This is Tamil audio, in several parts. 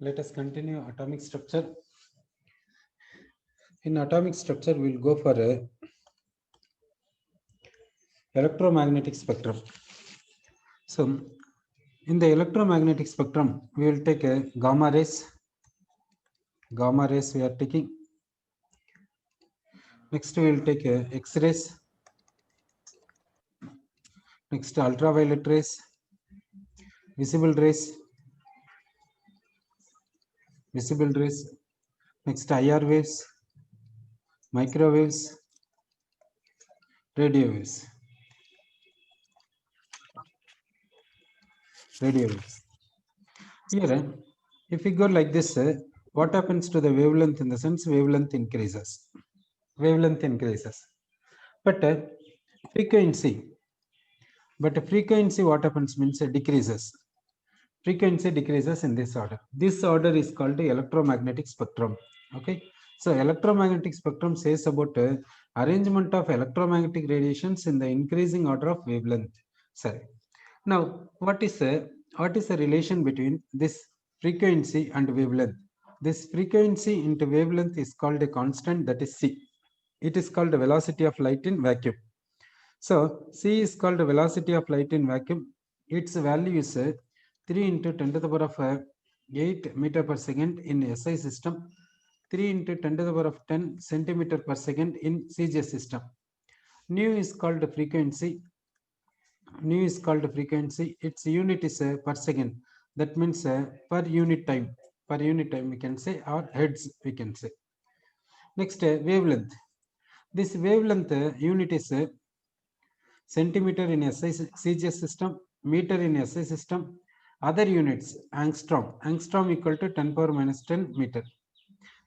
Let us continue atomic structure. In atomic structure, we'll go for a electromagnetic spectrum. So, in the electromagnetic spectrum, we will take a gamma rays. Gamma rays we are taking. Next, we will take a X-rays. Next, ultraviolet rays, visible rays, Next, IR waves, microwaves, radio waves. Here, if we go like this, what happens to the wavelength? In the sense, wavelength increases. But frequency, what happens means decreases. Frequency decreases in this order. This order is called the electromagnetic spectrum. Okay. So electromagnetic spectrum says about arrangement of electromagnetic radiations in the increasing order of wavelength. Sorry. Now, what is the relation between this frequency and wavelength? This frequency into wavelength is called a constant, that is c. It is called the velocity of light in vacuum. So c is called the velocity of light in vacuum. Its value is 3 into 10 to the power of 8 meter per second in SI system, 3 into 10 to the power of 10 centimeter per second in CGS system. Nu is called frequency. Its unit is per second. That means per unit time we can say, or hertz we can say. Next, wavelength. This wavelength unit is centimeter in CGS system, meter in SI system. Other units, angstrom equal to 10 power minus 10 meter.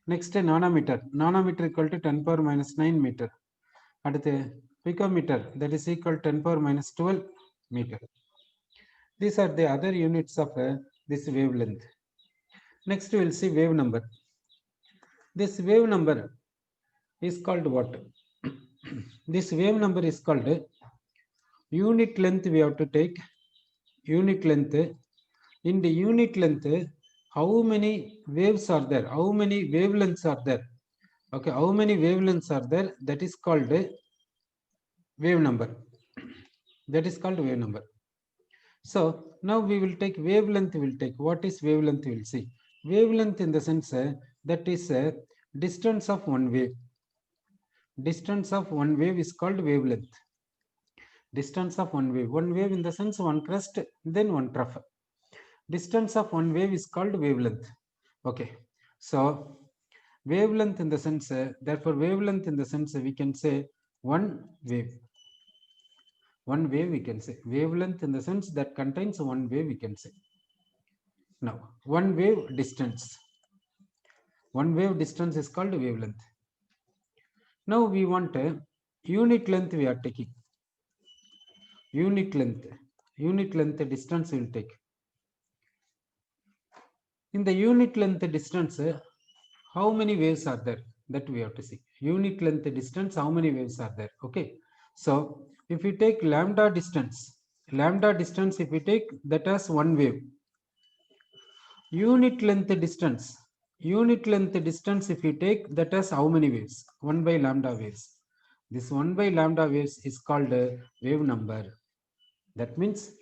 Next, nanometer equal to 10 power minus 9 meter. At the picometer, that is equal to 10 power minus 12 meter. These are the other units of this wavelength. Next, we will see wave number. This wave number is called what? This wave number is called unit length. We have to take unit length. In the unit length, how many waves are there? How many wavelengths are there? Okay, how many wavelengths are there? That is called wave number. So now we will take wavelength. What is wavelength? We will see. Wavelength in the sense that is distance of one wave. Distance of one wave is called wavelength. Distance of one wave. One wave in the sense one crest, then one trough. Distance of one wave is called wavelength. Okay. So wavelength in the sense, therefore wavelength in the sense we can say one wave. One wave we can say. Wavelength in the sense that contains one wave we can say. Now, one wave distance. One wave distance is called wavelength. Now we want a unit length we are taking. Unit length distance we will take. In the unit length distance, how many waves are there? That we have to see. Unit length distance, how many waves are there? Okay. So if we take lambda distance if we take that as one wave. Unit length distance if you take that as how many waves? 1 by lambda waves. This 1 by lambda waves is called wave number. That means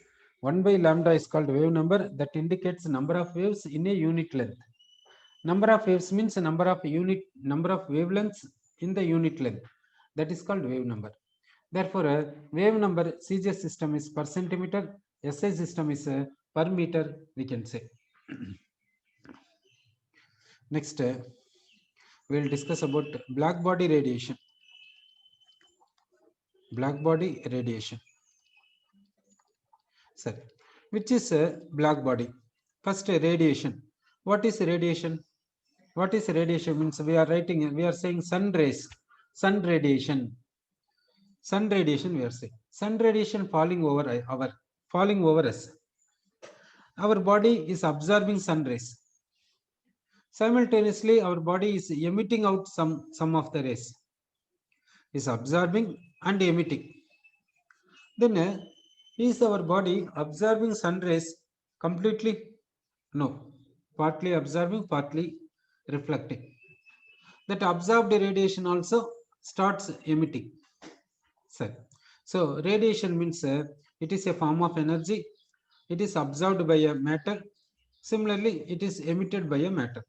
1 by lambda is called wave number. That indicates number of waves in a unit length. Number of waves means number of wavelengths in the unit length. That is called wave number. Therefore, wave number CGS system is per centimeter, SI system is per meter, we can say. Next, we will discuss about black body radiation. Sorry, which is black body? First, radiation. What is radiation? What is radiation? Means we are saying sun rays, sun radiation. We are saying sun radiation falling over us. Our body is absorbing sun rays. Simultaneously, our body is emitting out some of the rays. Is absorbing and emitting. Then is our body absorbing sun rays completely? No. partly absorbing, partly reflecting. That absorbed radiation also starts emitting. So radiation means it is a form of energy. It is absorbed by a matter. Similarly, it is emitted by a matter.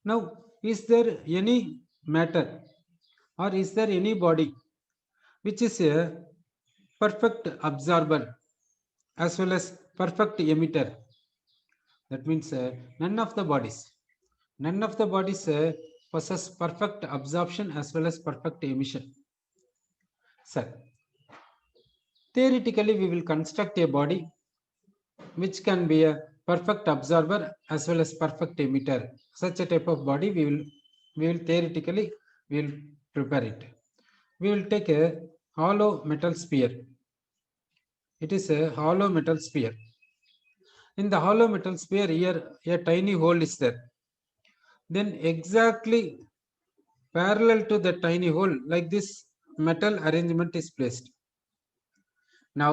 Now, is there any matter or is there any body which is a perfect absorber as well as perfect emitter? That means none of the bodies possess perfect absorption as well as perfect emission. Theoretically, we will construct a body which can be a perfect absorber as well as perfect emitter. Such a type of body we will theoretically prepare it. We will take a hollow metal sphere. It is a hollow metal sphere. In the hollow metal sphere, here a tiny hole is there. Then exactly parallel to the tiny hole, like this metal arrangement is placed. Now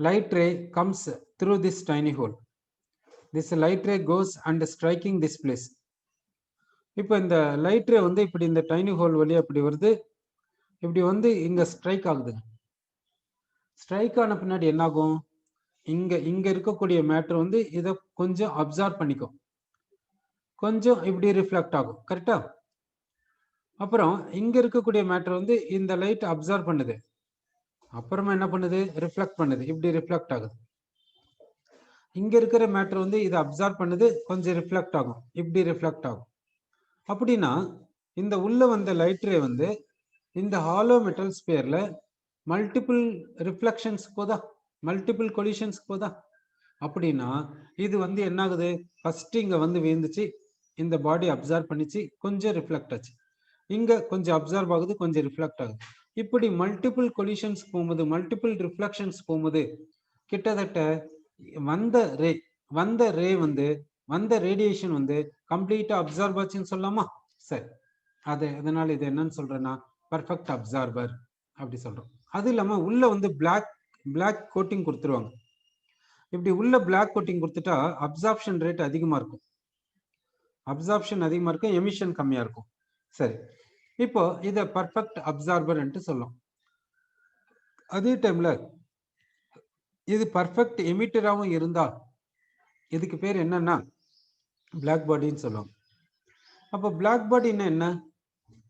light ray comes through this tiny hole. This light ray goes and striking this place. இப்போ இந்த லைட் ரே வந்து இப்படி இந்த டைனி ஹோல் வழியா இப்படி வருது, இப்படி வந்து இங்க ஸ்ட்ரைக் ஆகுது. ஸ்ட்ரைக் ஆன பின்னாடி என்ன ஆகும்? இங்க இருக்கக்கூடிய மேட்டர் வந்து இதை கொஞ்சம் அப்சார்ப் பண்ணிக்கும், கொஞ்சம் இப்படி ரிஃப்ளெக்ட் ஆகும். கரெக்டா? அப்புறம் இங்க இருக்கக்கூடிய மேட்டர் வந்து இந்த லைட் அப்சார்ப் பண்ணுது, அப்புறமா என்ன பண்ணுது? ரிஃப்ளெக்ட் பண்ணுது, இப்படி ரிஃப்ளெக்ட் ஆகுது. இங்க இருக்கிற மேட்டர் வந்து இதை அப்சார்ப் பண்ணுது, கொஞ்சம் ரிஃப்ளெக்ட் ஆகும், இப்படி ரிஃப்ளெக்ட் ஆகும். அப்படின்னா இந்த உள்ள வந்த லைட் ரே வந்து இந்த ஹாலோ மெட்டல் ஸ்பியர்ல மல்டிபிள் ரிஃப்ளெக்ஷன்ஸ் போதா, மல்டிபிள் கொலிஷன்ஸ் போதா? அப்படின்னா இது வந்து என்ன ஆகுது? ஃபர்ஸ்ட் இங்க வந்து விழுந்துச்சு, இந்த பாடி அப்சார்ப் பண்ணிச்சு, கொஞ்சம் ரிஃப்ளெக்ட் ஆச்சு, இங்க கொஞ்சம் அப்சார்ப் ஆகுது, கொஞ்சம் ரிஃப்ளெக்ட் ஆகுது. இப்படி மல்டிபிள் கொலிஷன்ஸ் போகும்போது, மல்டிபிள் ரிஃப்ளெக்ஷன்ஸ் போகும்போது கிட்டத்தட்ட வந்த ரேடியேஷன் வந்து கம்ப்ளீட்டா அப்சார்ப் ஆச்சுன்னு சொல்லலாமா? சரி, அதனால இது என்னன்னு சொல்றேன்னா பர்ஃபெக்ட் அப்சார்பர் அப்படி சொல்றோம். அது இல்லாம உள்ள வந்து பிளாக் கோட்டிங் கொடுத்துருவாங்க. இப்படி உள்ள பிளாக் கோட்டிங் கொடுத்துட்டா அப்சார்ப்ஷன் ரேட் அதிகமா இருக்கும், எமிஷன் கம்மியா இருக்கும். சரி, இப்போ இத பர்ஃபெக்ட் அப்சார்பர் சொல்லலாம். அதே டைம்ல இது பர்ஃபெக்ட் எமிட்டராகவும் இருந்தா இதுக்கு பேர் என்னன்னா பிளாக் பாடின்னு சொல்லுவாங்க. அப்போ பிளாக் பாடின்னா என்ன?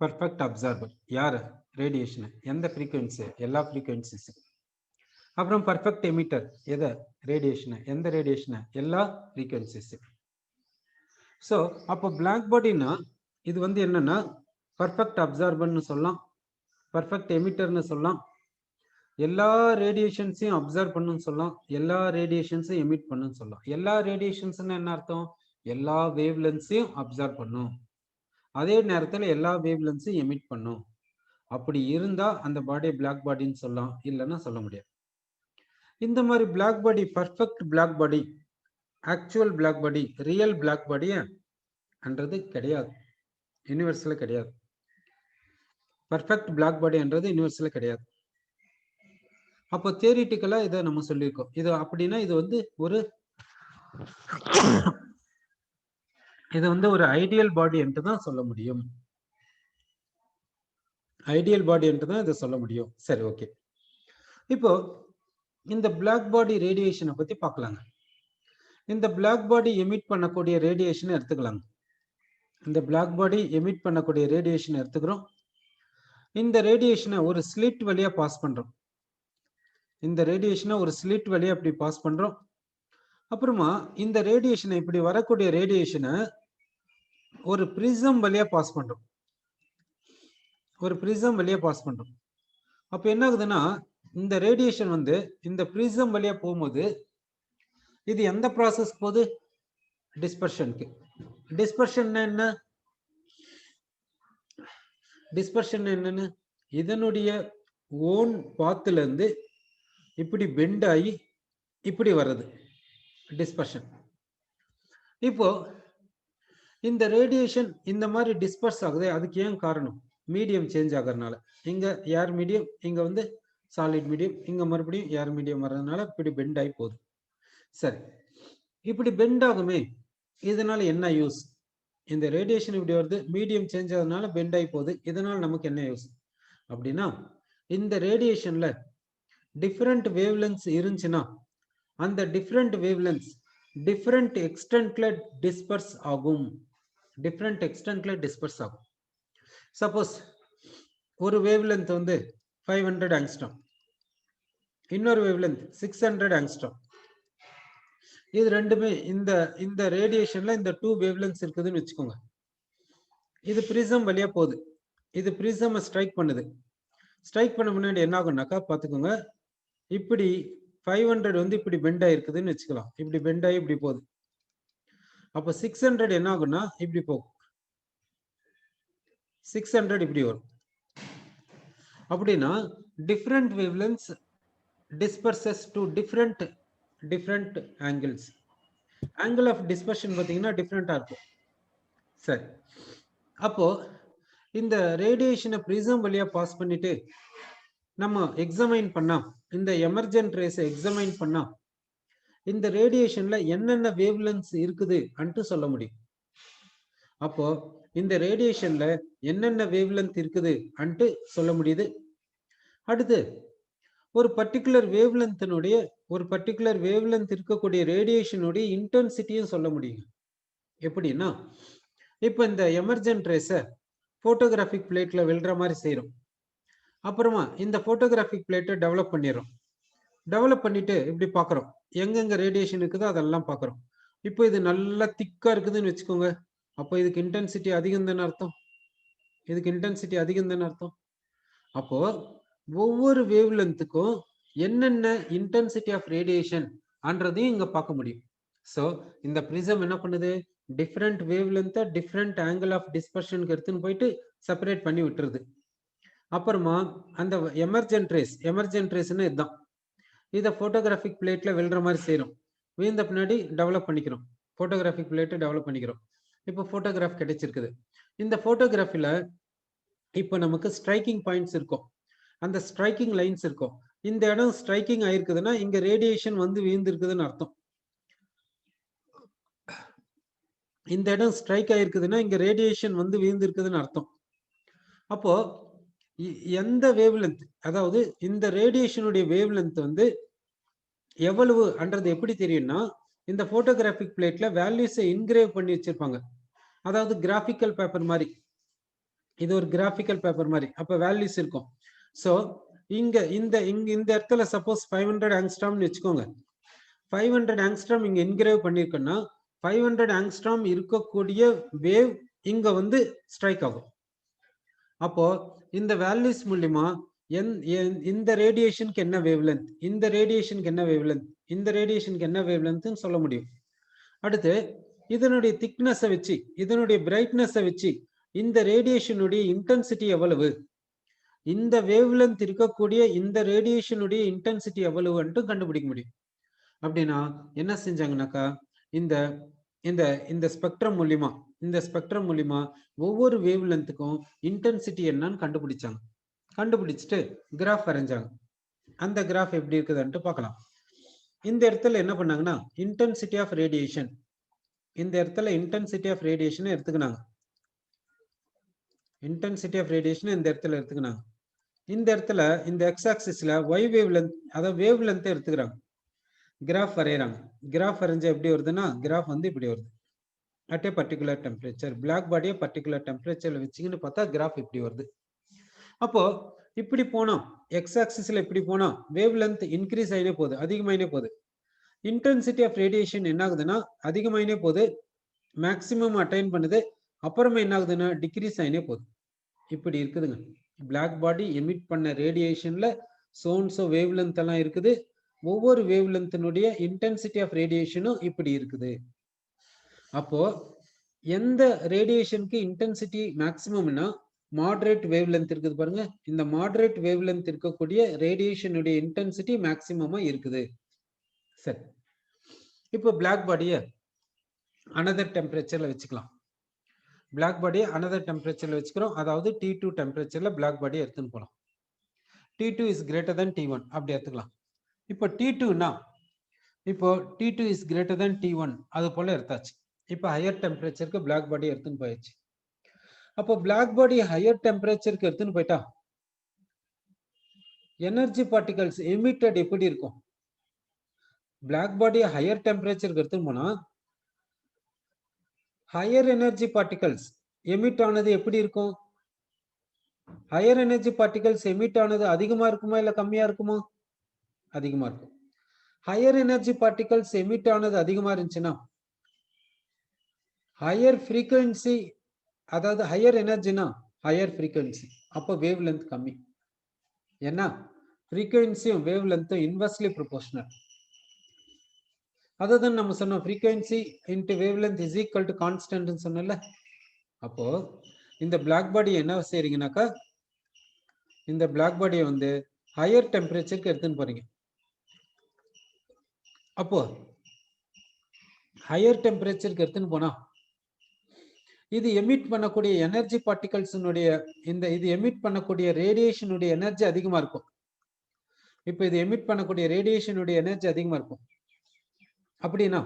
Perfect absorber. யாரு? ரேடியேஷன். எந்த ஃப்ரீக்வன்சி? எல்லா ஃப்ரீக்வன்சிஸ். அப்புறம் பர்ஃபெக்ட் எமிட்டர். எதை? ரேடியேஷன். எந்த ரேடியேஷன்? எல்லா ஃப்ரீக்வன்சிஸ். ஸோ அப்போ பிளாக் பாடினா இது வந்து என்னன்னா பர்ஃபெக்ட் அப்சார்பர்னு சொல்லலாம், பர்ஃபெக்ட் எமிட்டர்னு சொல்லலாம், எல்லா ரேடியேஷன்ஸையும் அப்சர்வ் பண்ணுன்னு சொல்லலாம், எல்லா ரேடியேஷன்ஸையும் எமிட் பண்ணுன்னு சொல்லலாம். எல்லா ரேடியேஷன்ஸ்னு என்ன அர்த்தம்? எல்லா வேவ் லென்ஸையும் அப்சர்வ் பண்ணும், அதே நேரத்தில் எல்லா வேவ் லென்ஸையும் எமிட் பண்ணும். அப்படி இருந்தா அந்த பாடியை பிளாக் பாடின்னு சொல்லலாம், இல்லைன்னா சொல்ல முடியாது. இந்த மாதிரி black body, perfect black body, actual black body, real black பாடின்றது கிடையாது, யூனிவர்ஸ்ல கிடையாது. பர்ஃபெக்ட் பிளாக் பாடின்றது யூனிவர்ஸ்ல கிடையாது. அப்போ தியரிட்டிக்கலா இதை நம்ம சொல்லியிருக்கோம். இது அப்படின்னா இது வந்து ஒரு ஐடியல் பாடி என்று தான் சொல்ல முடியும், ஐடியல் பாடி என்று தான் இதை சொல்ல முடியும். சரி, ஓகே. இப்போ இந்த பிளாக் பாடி ரேடியேஷனை பத்தி பார்க்கலாங்க. இந்த பிளாக் பாடி எமிட் பண்ணக்கூடிய ரேடியேஷனை எடுத்துக்கலாங்க. இந்த பிளாக் பாடி எமிட் பண்ணக்கூடிய ரேடியேஷனை எடுத்துக்கிறோம். இந்த ரேடியேஷனை ஒரு ஸ்லிட் வழியா பாஸ் பண்றோம். இந்த ரேடியேஷனை ஒரு ஸ்லிட் வழியா அப்படி பாஸ் பண்றோம். அப்புறமா இந்த ரேடியேஷனை, இப்படி வரக்கூடிய ரேடியேஷனை ஒரு பிரிசம் வழியா பாஸ் பண்றோம், ஒரு பிரிசம் வழியா பாஸ் பண்றோம். அப்ப என்ன ஆகுதுன்னா இந்த ரேடியேஷன் வந்து இந்த பிரிசம் வழியா போகும்போது இது எந்த ப்ராசஸ் போகுது? டிஸ்பர்ஷனுக்கு. டிஸ்பர்ஷன் என்ன? டிஸ்பர்ஷன் என்னன்னு, இதனுடைய ஓன் பாத்துல இருந்து இப்படி பெண்ட் ஆகி இப்படி வர்றது டிஸ்பர்ஷன். இப்போ இந்த ரேடியேஷன் இந்த மாதிரி டிஸ்பர்ஸ் ஆகுது, அதுக்கு ஏன் காரணம்? மீடியம் சேஞ்ச் ஆகிறதுனால. இங்க ஏர் மீடியம், இங்க வந்து சாலிட் மீடியம், இங்க மறுபடியும் ஏர் மீடியம் வர்றதுனால இப்படி பெண்ட் ஆகி போகுது. சரி, இப்படி பெண்ட் ஆகுமே, இதனால என்ன யூஸ்? இந்த ரேடியேஷன் இப்படி வருது, மீடியம் சேஞ்ச் ஆகுறதுனால பெண்ட் ஆகி போகுது, இதனால நமக்கு என்ன யூஸ் அப்படின்னா, இந்த ரேடியேஷன்ல டிஃப்ரெண்ட் வேவ்லென்த்ஸ் இருந்துச்சுன்னா அந்த டிஃப்ரெண்ட் வேவ்லென்த்ஸ் டிஃப்ரெண்ட் எக்ஸ்டென்ட்ல டிஸ்பர்ஸ் ஆகும். டிஃப்ரெண்ட் எக்ஸ்டென்ட்ல டிஸ்பர்ஸ் ஆகும். சப்போஸ் ஒரு வேவ்லென்த் வந்து 500 ஆங்ஸ்ட்ராம், இன்னொரு வேவ்லென்த் 600 ஆங்ஸ்ட்ராம். இது ரெண்டுமே இந்த இந்த ரேடியேஷன்ல இந்த 2 வேவ்லென்த்ஸ் இருக்குதுன்னு வச்சுக்கோங்க. இது பிரிசம் வழியா போகுது, இது பிரிசம் ஸ்ட்ரைக் பண்ணுது. ஸ்ட்ரைக் பண்ண முன்னாடி என்ன ஆகும்னாக்கா பார்த்துக்கோங்க, இப்படி 500 வந்து இப்படி பெண்ட் ஆயிருக்குதுன்னு வச்சுக்கலாம். இப்படி பெண்ட் ஆகி இப்படி போகுது. அப்போ 600 என்ன ஆகும்னா இப்படி போகும், 600 இப்படி வரும். அப்படின்னா different wavelengths disperses to different angles. Angle of dispersion பார்த்தீங்கன்னா டிஃப்ரெண்டா இருக்கும். சரி, அப்போ இந்த ரேடியேஷனை பிரிசம் வழியா பாஸ் பண்ணிட்டு நம்ம எக்ஸாமைன் பண்ணா, இந்த எமர்ஜென்ட் ரேஸை எக்ஸாமைன் பண்ணா இந்த ரேடியேஷன்ல என்னென்ன வேவ்லென்த்ஸ் இருக்குது அன்ட்டு சொல்ல முடியும். அப்போ இந்த ரேடியேஷன்ல என்னென்ன வேவ்லென்த் இருக்குது அன்ட்டு சொல்ல முடியுது. அடுத்து ஒரு பர்டிகுலர் வேவ்லென்த் இருக்கக்கூடிய ரேடியேஷனுடைய இன்டென்சிட்டியும் சொல்ல முடியும். எப்படின்னா, இப்போ இந்த எமர்ஜென்ட் ரேஸை போட்டோகிராஃபிக் பிளேட்ல வெல்ற மாதிரி செய்யறோம். அப்புறமா இந்த போட்டோகிராஃபிக் பிளேட்டை டெவலப் பண்ணிடுறோம். டெவலப் பண்ணிட்டு இப்படி பார்க்குறோம், எங்கெங்க ரேடியேஷன் இருக்குதோ அதெல்லாம் பார்க்குறோம். இப்போ இது நல்லா திக்கா இருக்குதுன்னு வச்சுக்கோங்க, அப்போ இதுக்கு இன்டென்சிட்டி அதிகம் தானே அர்த்தம். அப்போ ஒவ்வொரு வேவ்லென்த்துக்கும் என்னென்ன இன்டென்சிட்டி ஆஃப் ரேடியேஷன் அன்றதையும் இங்க பார்க்க முடியும். ஸோ இந்த பிரிசம் என்ன பண்ணுது, டிஃப்ரெண்ட் வேவ்லென்த்தை டிஃப்ரெண்ட் ஆங்கிள் ஆஃப் டிஸ்பர்ஷனுக்கு எடுத்துன்னு போயிட்டு செப்பரேட் பண்ணி விட்டுருது. அப்புறமா அந்த எமர்ஜென்ட் ரேஸ்ன்னு இதுதான், இதை போட்டோகிராஃபிக் பிளேட்ல வெல்ற மாதிரி செய்யறோம். வீழ்ந்த பின்னாடி டெவலப் பண்ணிக்கிறோம், போட்டோகிராஃபிக் பிளேட்டை டெவலப் பண்ணிக்கிறோம். இப்போ போட்டோகிராஃப் கிடைச்சிருக்குது. இந்த போட்டோகிராஃபில இப்போ நமக்கு ஸ்ட்ரைக்கிங் பாயிண்ட்ஸ் இருக்கும், அந்த ஸ்ட்ரைக்கிங் லைன்ஸ் இருக்கும். இந்த இடம் ஸ்ட்ரைக்கிங் ஆயிருக்குதுன்னா இங்க ரேடியேஷன் வந்து வீழ்ந்திருக்குதுன்னு அர்த்தம். இந்த இடம் ஸ்ட்ரைக் ஆயிருக்குதுன்னா இங்க ரேடியேஷன் வந்து வீழ்ந்திருக்குதுன்னு அர்த்தம். அப்போ எந்த வேவ்லென்த், அதாவது இந்த ரேடியேஷனுடைய வேவ்லென்த் வந்து எவ்வளவு அன்றது எப்படி தெரியும்னா, இந்த போட்டோகிராஃபிக் பிளேட்ல வேல்யூஸை இன்கிரேவ் பண்ணி வச்சிருப்பாங்க. அதாவது கிராஃபிக்கல் பேப்பர் மாதிரி, இது ஒரு கிராஃபிக்கல் பேப்பர் மாதிரி, அப்ப வேல்யூஸ் இருக்கும். ஸோ இங்க இந்த இடத்துல சப்போஸ் 500 ஆங்ஸ்ட்ராம்னு வச்சுக்கோங்க. 500 ஆங்ஸ்ட்ராம் இங்க இன்கிரேவ் பண்ணிருக்கோம்னா 500 ஆங்ஸ்ட்ராம் இருக்கக்கூடிய வேவ் இங்க வந்து ஸ்ட்ரைக் ஆகும். அப்போ இந்த வேல்யூஸ் மூலியமா இந்த ரேடியேஷனுக்கு என்ன வேவ்லென்த், இந்த ரேடியேஷனுக்கு என்ன வேவ்லென்த், இந்த ரேடியேஷனுக்கு என்ன வேவ்லென்த்னு சொல்ல முடியும். அடுத்து இதனுடைய திக்னஸை வச்சு, இதனுடைய பிரைட்னஸை வச்சு இந்த ரேடியேஷனுடைய இன்டென்சிட்டி எவ்வளவு, இந்த வேவ்லென்த் இருக்கக்கூடிய இந்த ரேடியேஷனுடைய இன்டென்சிட்டி எவ்வளவுன்ட்டு கண்டுபிடிக்க முடியும். அப்படின்னா என்ன செஞ்சாங்கன்னாக்கா, இந்த இந்த இந்த ஸ்பெக்ட்ரம் மூலியமா ஒவ்வொரு வேவ்லென்த்துக்கும் இன்டென்சிட்டி என்னன்னு கண்டுபிடிச்சாங்க. கண்டுபிடிச்சிட்டு கிராஃப் வரைஞ்சாங்க. அந்த கிராஃப் எப்படி இருக்குதுன்ட்டு பார்க்கலாம். இந்த இடத்துல என்ன பண்ணாங்கன்னா இன்டென்சிட்டி ஆஃப் ரேடியேஷன், இந்த இடத்துல இன்டென்சிட்டி ஆஃப் ரேடியேஷன் எடுத்துக்கினாங்க. இந்த இடத்துல இந்த எக்ஸ் ஆக்சிஸ்ல ஒய் வேவ்லென்த், அதாவது வேவ்லென்த் எடுத்துக்கிறாங்க. கிராஃப் வரைகிறாங்க. கிராஃப் வரைஞ்சா எப்படி வருதுன்னா, கிராஃப் வந்து இப்படி வருது. At a particular temperature, black பாடியை பர்டிகுலர் டெம்பரேச்சர்ல வச்சுக்கின்னு பார்த்தா கிராஃப் இப்படி வருது. அப்போ இப்படி போனோம், எக்ஸ் ஆக்சிஸ்ல இப்படி போனோம், வேவ் லென்த் இன்க்ரீஸ் ஆகினே போகுது, அதிகமாயினே போகுது. இன்டென்சிட்டி ஆஃப் ரேடியேஷன் என்ன ஆகுதுன்னா அதிகமாயினே போகுது, மேக்சிமம் அட்டைன் பண்ணுது. அப்புறமா என்ன ஆகுதுன்னா டிக்ரீஸ் ஆகினே போகுது. இப்படி இருக்குதுங்க. பிளாக் பாடி எமிட் பண்ண ரேடியேஷன்ல சோன்ஸோ வேவ் லென்த் எல்லாம் இருக்குது. ஒவ்வொரு வேவ் லென்த்தினுடைய இன்டென்சிட்டி ஆஃப் ரேடியேஷனும் இப்படி இருக்குது. அப்போ எந்த ரேடியேஷனுக்கு இன்டென்சிட்டி மேக்சிமம்னா மாடரேட் வேவ் லென்த் இருக்குது பாருங்க, இந்த மாடரேட் வேவ் லென்த் இருக்கக்கூடிய ரேடியேஷனுடைய இன்டென்சிட்டி மேக்சிமமா இருக்குது. சரி, இப்போ பிளாக் பாடியை அனதர் டெம்பரேச்சர்ல வச்சுக்கலாம். பிளாக் பாடியை அனதர் டெம்பரேச்சர்ல வச்சுக்கிறோம். அதாவது T2 டெம்பரேச்சர்ல பிளாக் பாடியை எடுத்துன்னு போகலாம். T2 is greater than T1 அப்படி எடுத்துக்கலாம். இப்போ T2னா இப்போ T2 is greater than T1 அது போல எடுத்தாச்சு. இப்போ ஹையர் டெம்பரேச்சருக்கு பிளாக் பாடி எடுத்துன்னு போயிடுச்சு. அப்போ பிளாக் பாடி ஹையர் டெம்பரேச்சருக்கு எடுத்துன்னு போயிட்டா எனர்ஜி பார்ட்டிகல்ஸ் எமிட்டட் எப்படி இருக்கும்? பிளாக் பாடி ஹையர் டெம்பரேச்சருக்கு எடுத்துன்னு போனா ஹையர் எனர்ஜி பார்ட்டிகல்ஸ் எமிட் ஆனது எப்படி இருக்கும்? ஹையர் எனர்ஜி பார்ட்டிகல்ஸ் எமிட் ஆனது அதிகமா இருக்குமா இல்ல கம்மியா இருக்குமா? அதிகமா இருக்கும். ஹையர் எனர்ஜி பார்ட்டிகல்ஸ் எமிட் ஆனது அதிகமா இருந்துச்சுன்னா ஹையர் ஃப்ரீக்வன்சி, அதாவது ஹையர் எனர்ஜினா ஹையர் ஃப்ரீக்வன்சி, அப்போ வேவ் லென்த் கம்மி. ஏன்னா ஃப்ரீக்வன்சியும் வேவ் லென்த்தும் இன்வெர்ஸ்லி ப்ரொபோர்ஷனல். அதுதான் நம்ம சொன்னோம், frequency into wavelength is equal to கான்ஸ்டன்ட்னு சொன்னல. அப்போ இந்த பிளாக் பாடி என்ன செய்றீங்கன்னாக்கா, இந்த பிளாக் பாடியை வந்து ஹையர் டெம்பரேச்சருக்கு எடுத்துன்னு போறீங்க. அப்போ ஹையர் டெம்பரேச்சருக்கு எடுத்துன்னு போனா இது எமிட் பண்ணக்கூடிய எனர்ஜி பார்ட்டிகல்ஸினுடைய இது எமிட் பண்ணக்கூடிய ரேடியேஷனுடைய எனர்ஜி அதிகமா இருக்கும். இப்போ இது எமிட் பண்ணக்கூடிய ரேடியேஷனுடைய எனர்ஜி அதிகமா இருக்கும். அப்படின்னா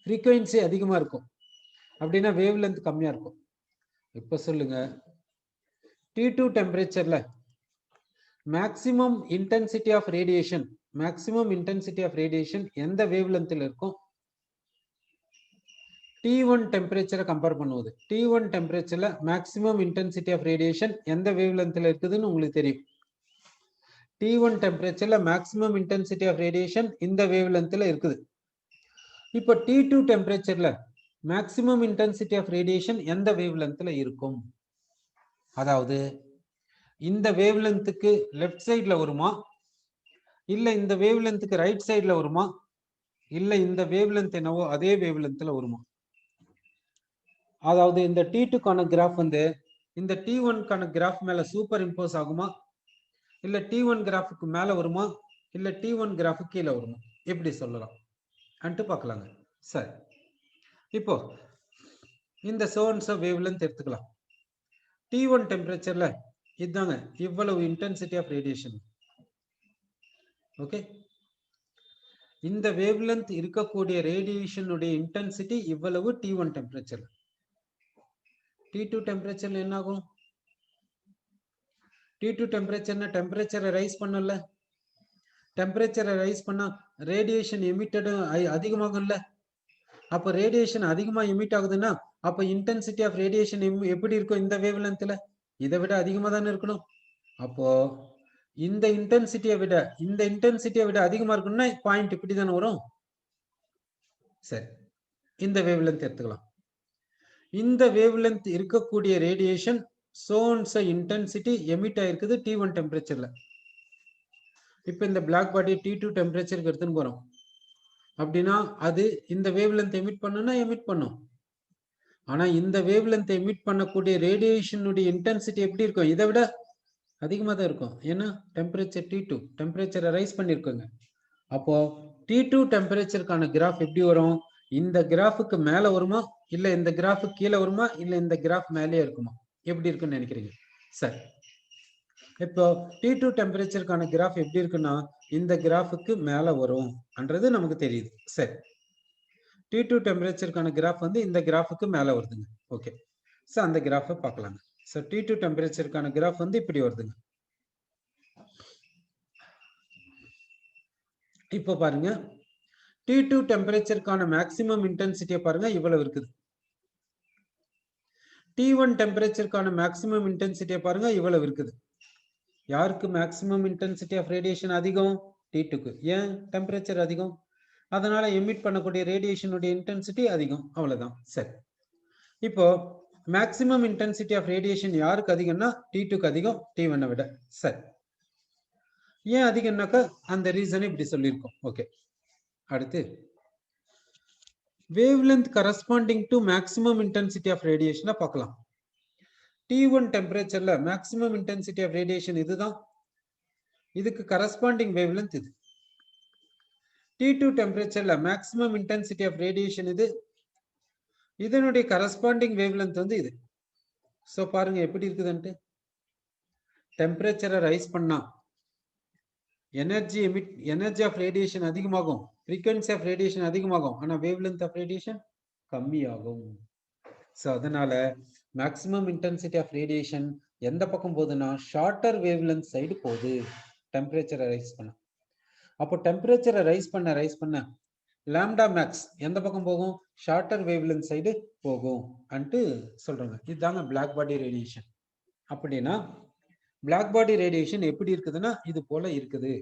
ஃப்ரீக்வன்சி அதிகமா இருக்கும். அப்படின்னா வேவ் லென்த் கம்மியா இருக்கும். இப்போ சொல்லுங்க, T2 டெம்பரேச்சர்ல மேக்ஸிமம் இன்டென்சிட்டி ஆஃப் ரேடியேஷன் எந்த வேவ் லென்த்ல இருக்கும்? T1 டெம்பரேச்சரை கம்பேர் பண்ணுவது. T1 டெம்பரேச்சர்ல மேக்ஸிமம் இன்டென்சிட்டி ஆஃப் ரேடியேஷன் எந்த வேவ் லென்த்ல இருக்குதுன்னு உங்களுக்கு தெரியும். T1 டெம்பரேச்சர்ல மேக்ஸிமம் இன்டென்சிட்டி ஆஃப் ரேடியேஷன் இந்த வேவ் லென்த்ல இருக்குது. இப்போ T2 டெம்பரேச்சர்ல மேக்ஸிமம் இன்டென்சிட்டி ஆஃப் ரேடியேஷன் எந்த வேவ் லென்த்ல இருக்கும்? அதாவது இந்த வேவ் லென்த்துக்கு லெஃப்ட் சைட்ல வருமா, இல்ல இந்த வேவ் லென்த்துக்கு ரைட் சைட்ல வருமா, இல்ல இந்த வேவ் லென்த் என்னவோ அதே வேவ் லென்த்ல வருமா? அதாவது இந்த T2க்கான கிராஃப் வந்து இந்த T1க்கான கிராஃப் மேல சூப்பர் இம்போஸ் ஆகுமா, இல்ல T1 கிராஃபுக்கு மேல வருமா, இல்ல T1 கிராஃபுக்கு கீழே வருமா? எப்படி சொல்லலாம் அன்ட்டு பார்க்கலாங்க. சரி, இப்போ இந்த சோன்ஸ வேவ் லென்த் எடுத்துக்கலாம். T1 டெம்பரேச்சர்ல இதுதாங்க இவ்வளவு இன்டென்சிட்டி ஆஃப் ரேடியேஷன். ஓகே, இந்த வேவ் லென்த் இருக்கக்கூடிய ரேடியேஷனுடைய இன்டென்சிட்டி இவ்வளவு T1 டெம்பரேச்சர்ல. T2 டெம்பரேச்சர்ல என்ன ஆகும்? T2 டெம்பரேச்சர்னா டெம்பரேச்சரை ரைஸ் பண்ணல, டெம்பரேச்சரை ரைஸ் பண்ணா ரேடியேஷன் எமிட்டட் அதிகமாகும்ல. அப்ப ரேடியேஷன் அதிகமா எமிட் ஆகுதுன்னா அப்ப இன்டென்சிட்டி ஆஃப் ரேடியேஷன் எப்படி இருக்கும்? இந்த வேவ் லென்த்ல இதை விட அதிகமா தானே இருக்கணும். அப்போ இந்த இன்டென்சிட்டியை விட அதிகமா இருக்கணும்னா பாயிண்ட் இப்படி தானே வரும். சரி, இந்த வேவ் லென்த் எடுத்துக்கலாம். இந்த வேவ் லென்த் இருக்கக்கூடிய ரேடியேஷன் சோன்ஸ் இன்டென்சிட்டி எமிட் ஆயிருக்குது T1 டெம்பரேச்சர்ல. இப்போ இந்த பிளாக் பாடி T2 டெம்பரேச்சருக்கு எடுத்துன்னு போறோம். அப்படின்னா அது இந்த வேவ் லென்த் எமிட் பண்ணுன்னா எமிட் பண்ணும். ஆனா இந்த வேவ் லென்த் எமிட் பண்ணக்கூடிய ரேடியேஷனுடைய இன்டென்சிட்டி எப்படி இருக்கும்? இதை விட அதிகமாக தான் இருக்கும். ஏன்னா டெம்பரேச்சர் T2 டெம்பரேச்சரை ரைஸ் பண்ணிருக்கோங்க. அப்போ T2 டெம்பரேச்சருக்கான கிராஃப் எப்படி வரும்? இந்த கிராஃபுக்கு மேல வருமா, இல்ல இந்த கிராஃபுக்கு கீழே வருமா, இல்ல இந்த கிராஃப் மேலே இருக்குமா? எப்படி இருக்குன்னு நினைக்கிறீங்க? சரி, இப்போ T2 டெம்பரேச்சருக்கான கிராஃப் எப்படி இருக்குன்னா இந்த கிராஃபுக்கு மேல வரும் என்றது நமக்கு தெரியுது. சரி, T2 டெம்பரேச்சருக்கான கிராஃப் வந்து இந்த கிராஃபுக்கு மேல வருதுங்க. ஓகே, சோ அந்த கிராஃபை பார்க்கலாங்க. சோ T2 டெம்பரேச்சருக்கான கிராஃப் வந்து இப்படி வருதுங்க. இப்போ பாருங்க, T2 டெம்பரேச்சருக்கான மேக்ஸிமம் இன்டென்சிட்டியை பாருங்க இவ்வளவு இருக்குது. T1 டெம்பரேச்சருக்கான மேக்ஸிமம் இன்டென்சிட்டியை பாருங்க இவ்வளவு இருக்குது. யாருக்கு மேக்ஸிமம் இன்டென்சிட்டி ஆஃப் ரேடியேஷன் அதிகம்? T2க்கு. ஏன்? டெம்பரேச்சர் அதிகம், அதனால எமிட் பண்ணக்கூடிய ரேடியேஷனுடைய இன்டென்சிட்டி அதிகம், அவ்வளவுதான். சரி, இப்போ மேக்ஸிமம் இன்டென்சிட்டி ஆஃப் ரேடியேஷன் யாருக்கு அதிகம்னா T2க்கு அதிகம், T1 விட. சரி, ஏன் அதிகம்னாக்கா அந்த ரீசன் இப்படி சொல்லியிருக்கோம். ஓகே, அடுத்து wavelength corresponding to maximum intensity of ரேடியேஷனை பார்க்கலாம். T1 டெம்பரேச்சர்ல மேக்ஸிமம் இன்டென்சிட்டி ஆஃப் ரேடியேஷன் இதுதான், இதுக்கு கரஸ்பாண்டிங் வேவ் லென்த் இது. T2 டெம்பரேச்சர்ல மேக்ஸிமம் இன்டென்சிட்டி ஆஃப் ரேடியேஷன் இது, இதனுடைய கரஸ்பாண்டிங் வேவ் லென்த் வந்து இது. சோ பாருங்க எப்படி இருக்குதுன்ட்டு. டெம்பரேச்சரை ரைஸ் பண்ணா எனர்ஜி ஆஃப் ரேடியேஷன் அதிகமாகும், frequency of radiation அதிகமாகும், ஆனா wavelength of radiation கம்மியாகும். ஸோ அதனால மேக்ஸிமம் இன்டென்சிட்டி ஆஃப் ரேடியேஷன் எந்த பக்கம் போகுதுன்னா ஷார்ட்டர் வேவ்லென்த் சைடு போகுது டெம்பரேச்சரை ரைஸ் பண்ண. அப்போ டெம்பரேச்சரை ரைஸ் பண்ண லாம்டா மேக்ஸ் எந்த பக்கம் போகும், ஷார்ட்டர் வேவ்லென்த் சைடு போகும் அன்ட்டு சொல்றாங்க. இதுதாங்க பிளாக் பாடி ரேடியேஷன். அப்படின்னா பிளாக் பாடி ரேடியேஷன் எப்படி இருக்குதுன்னா இது போல இருக்குது.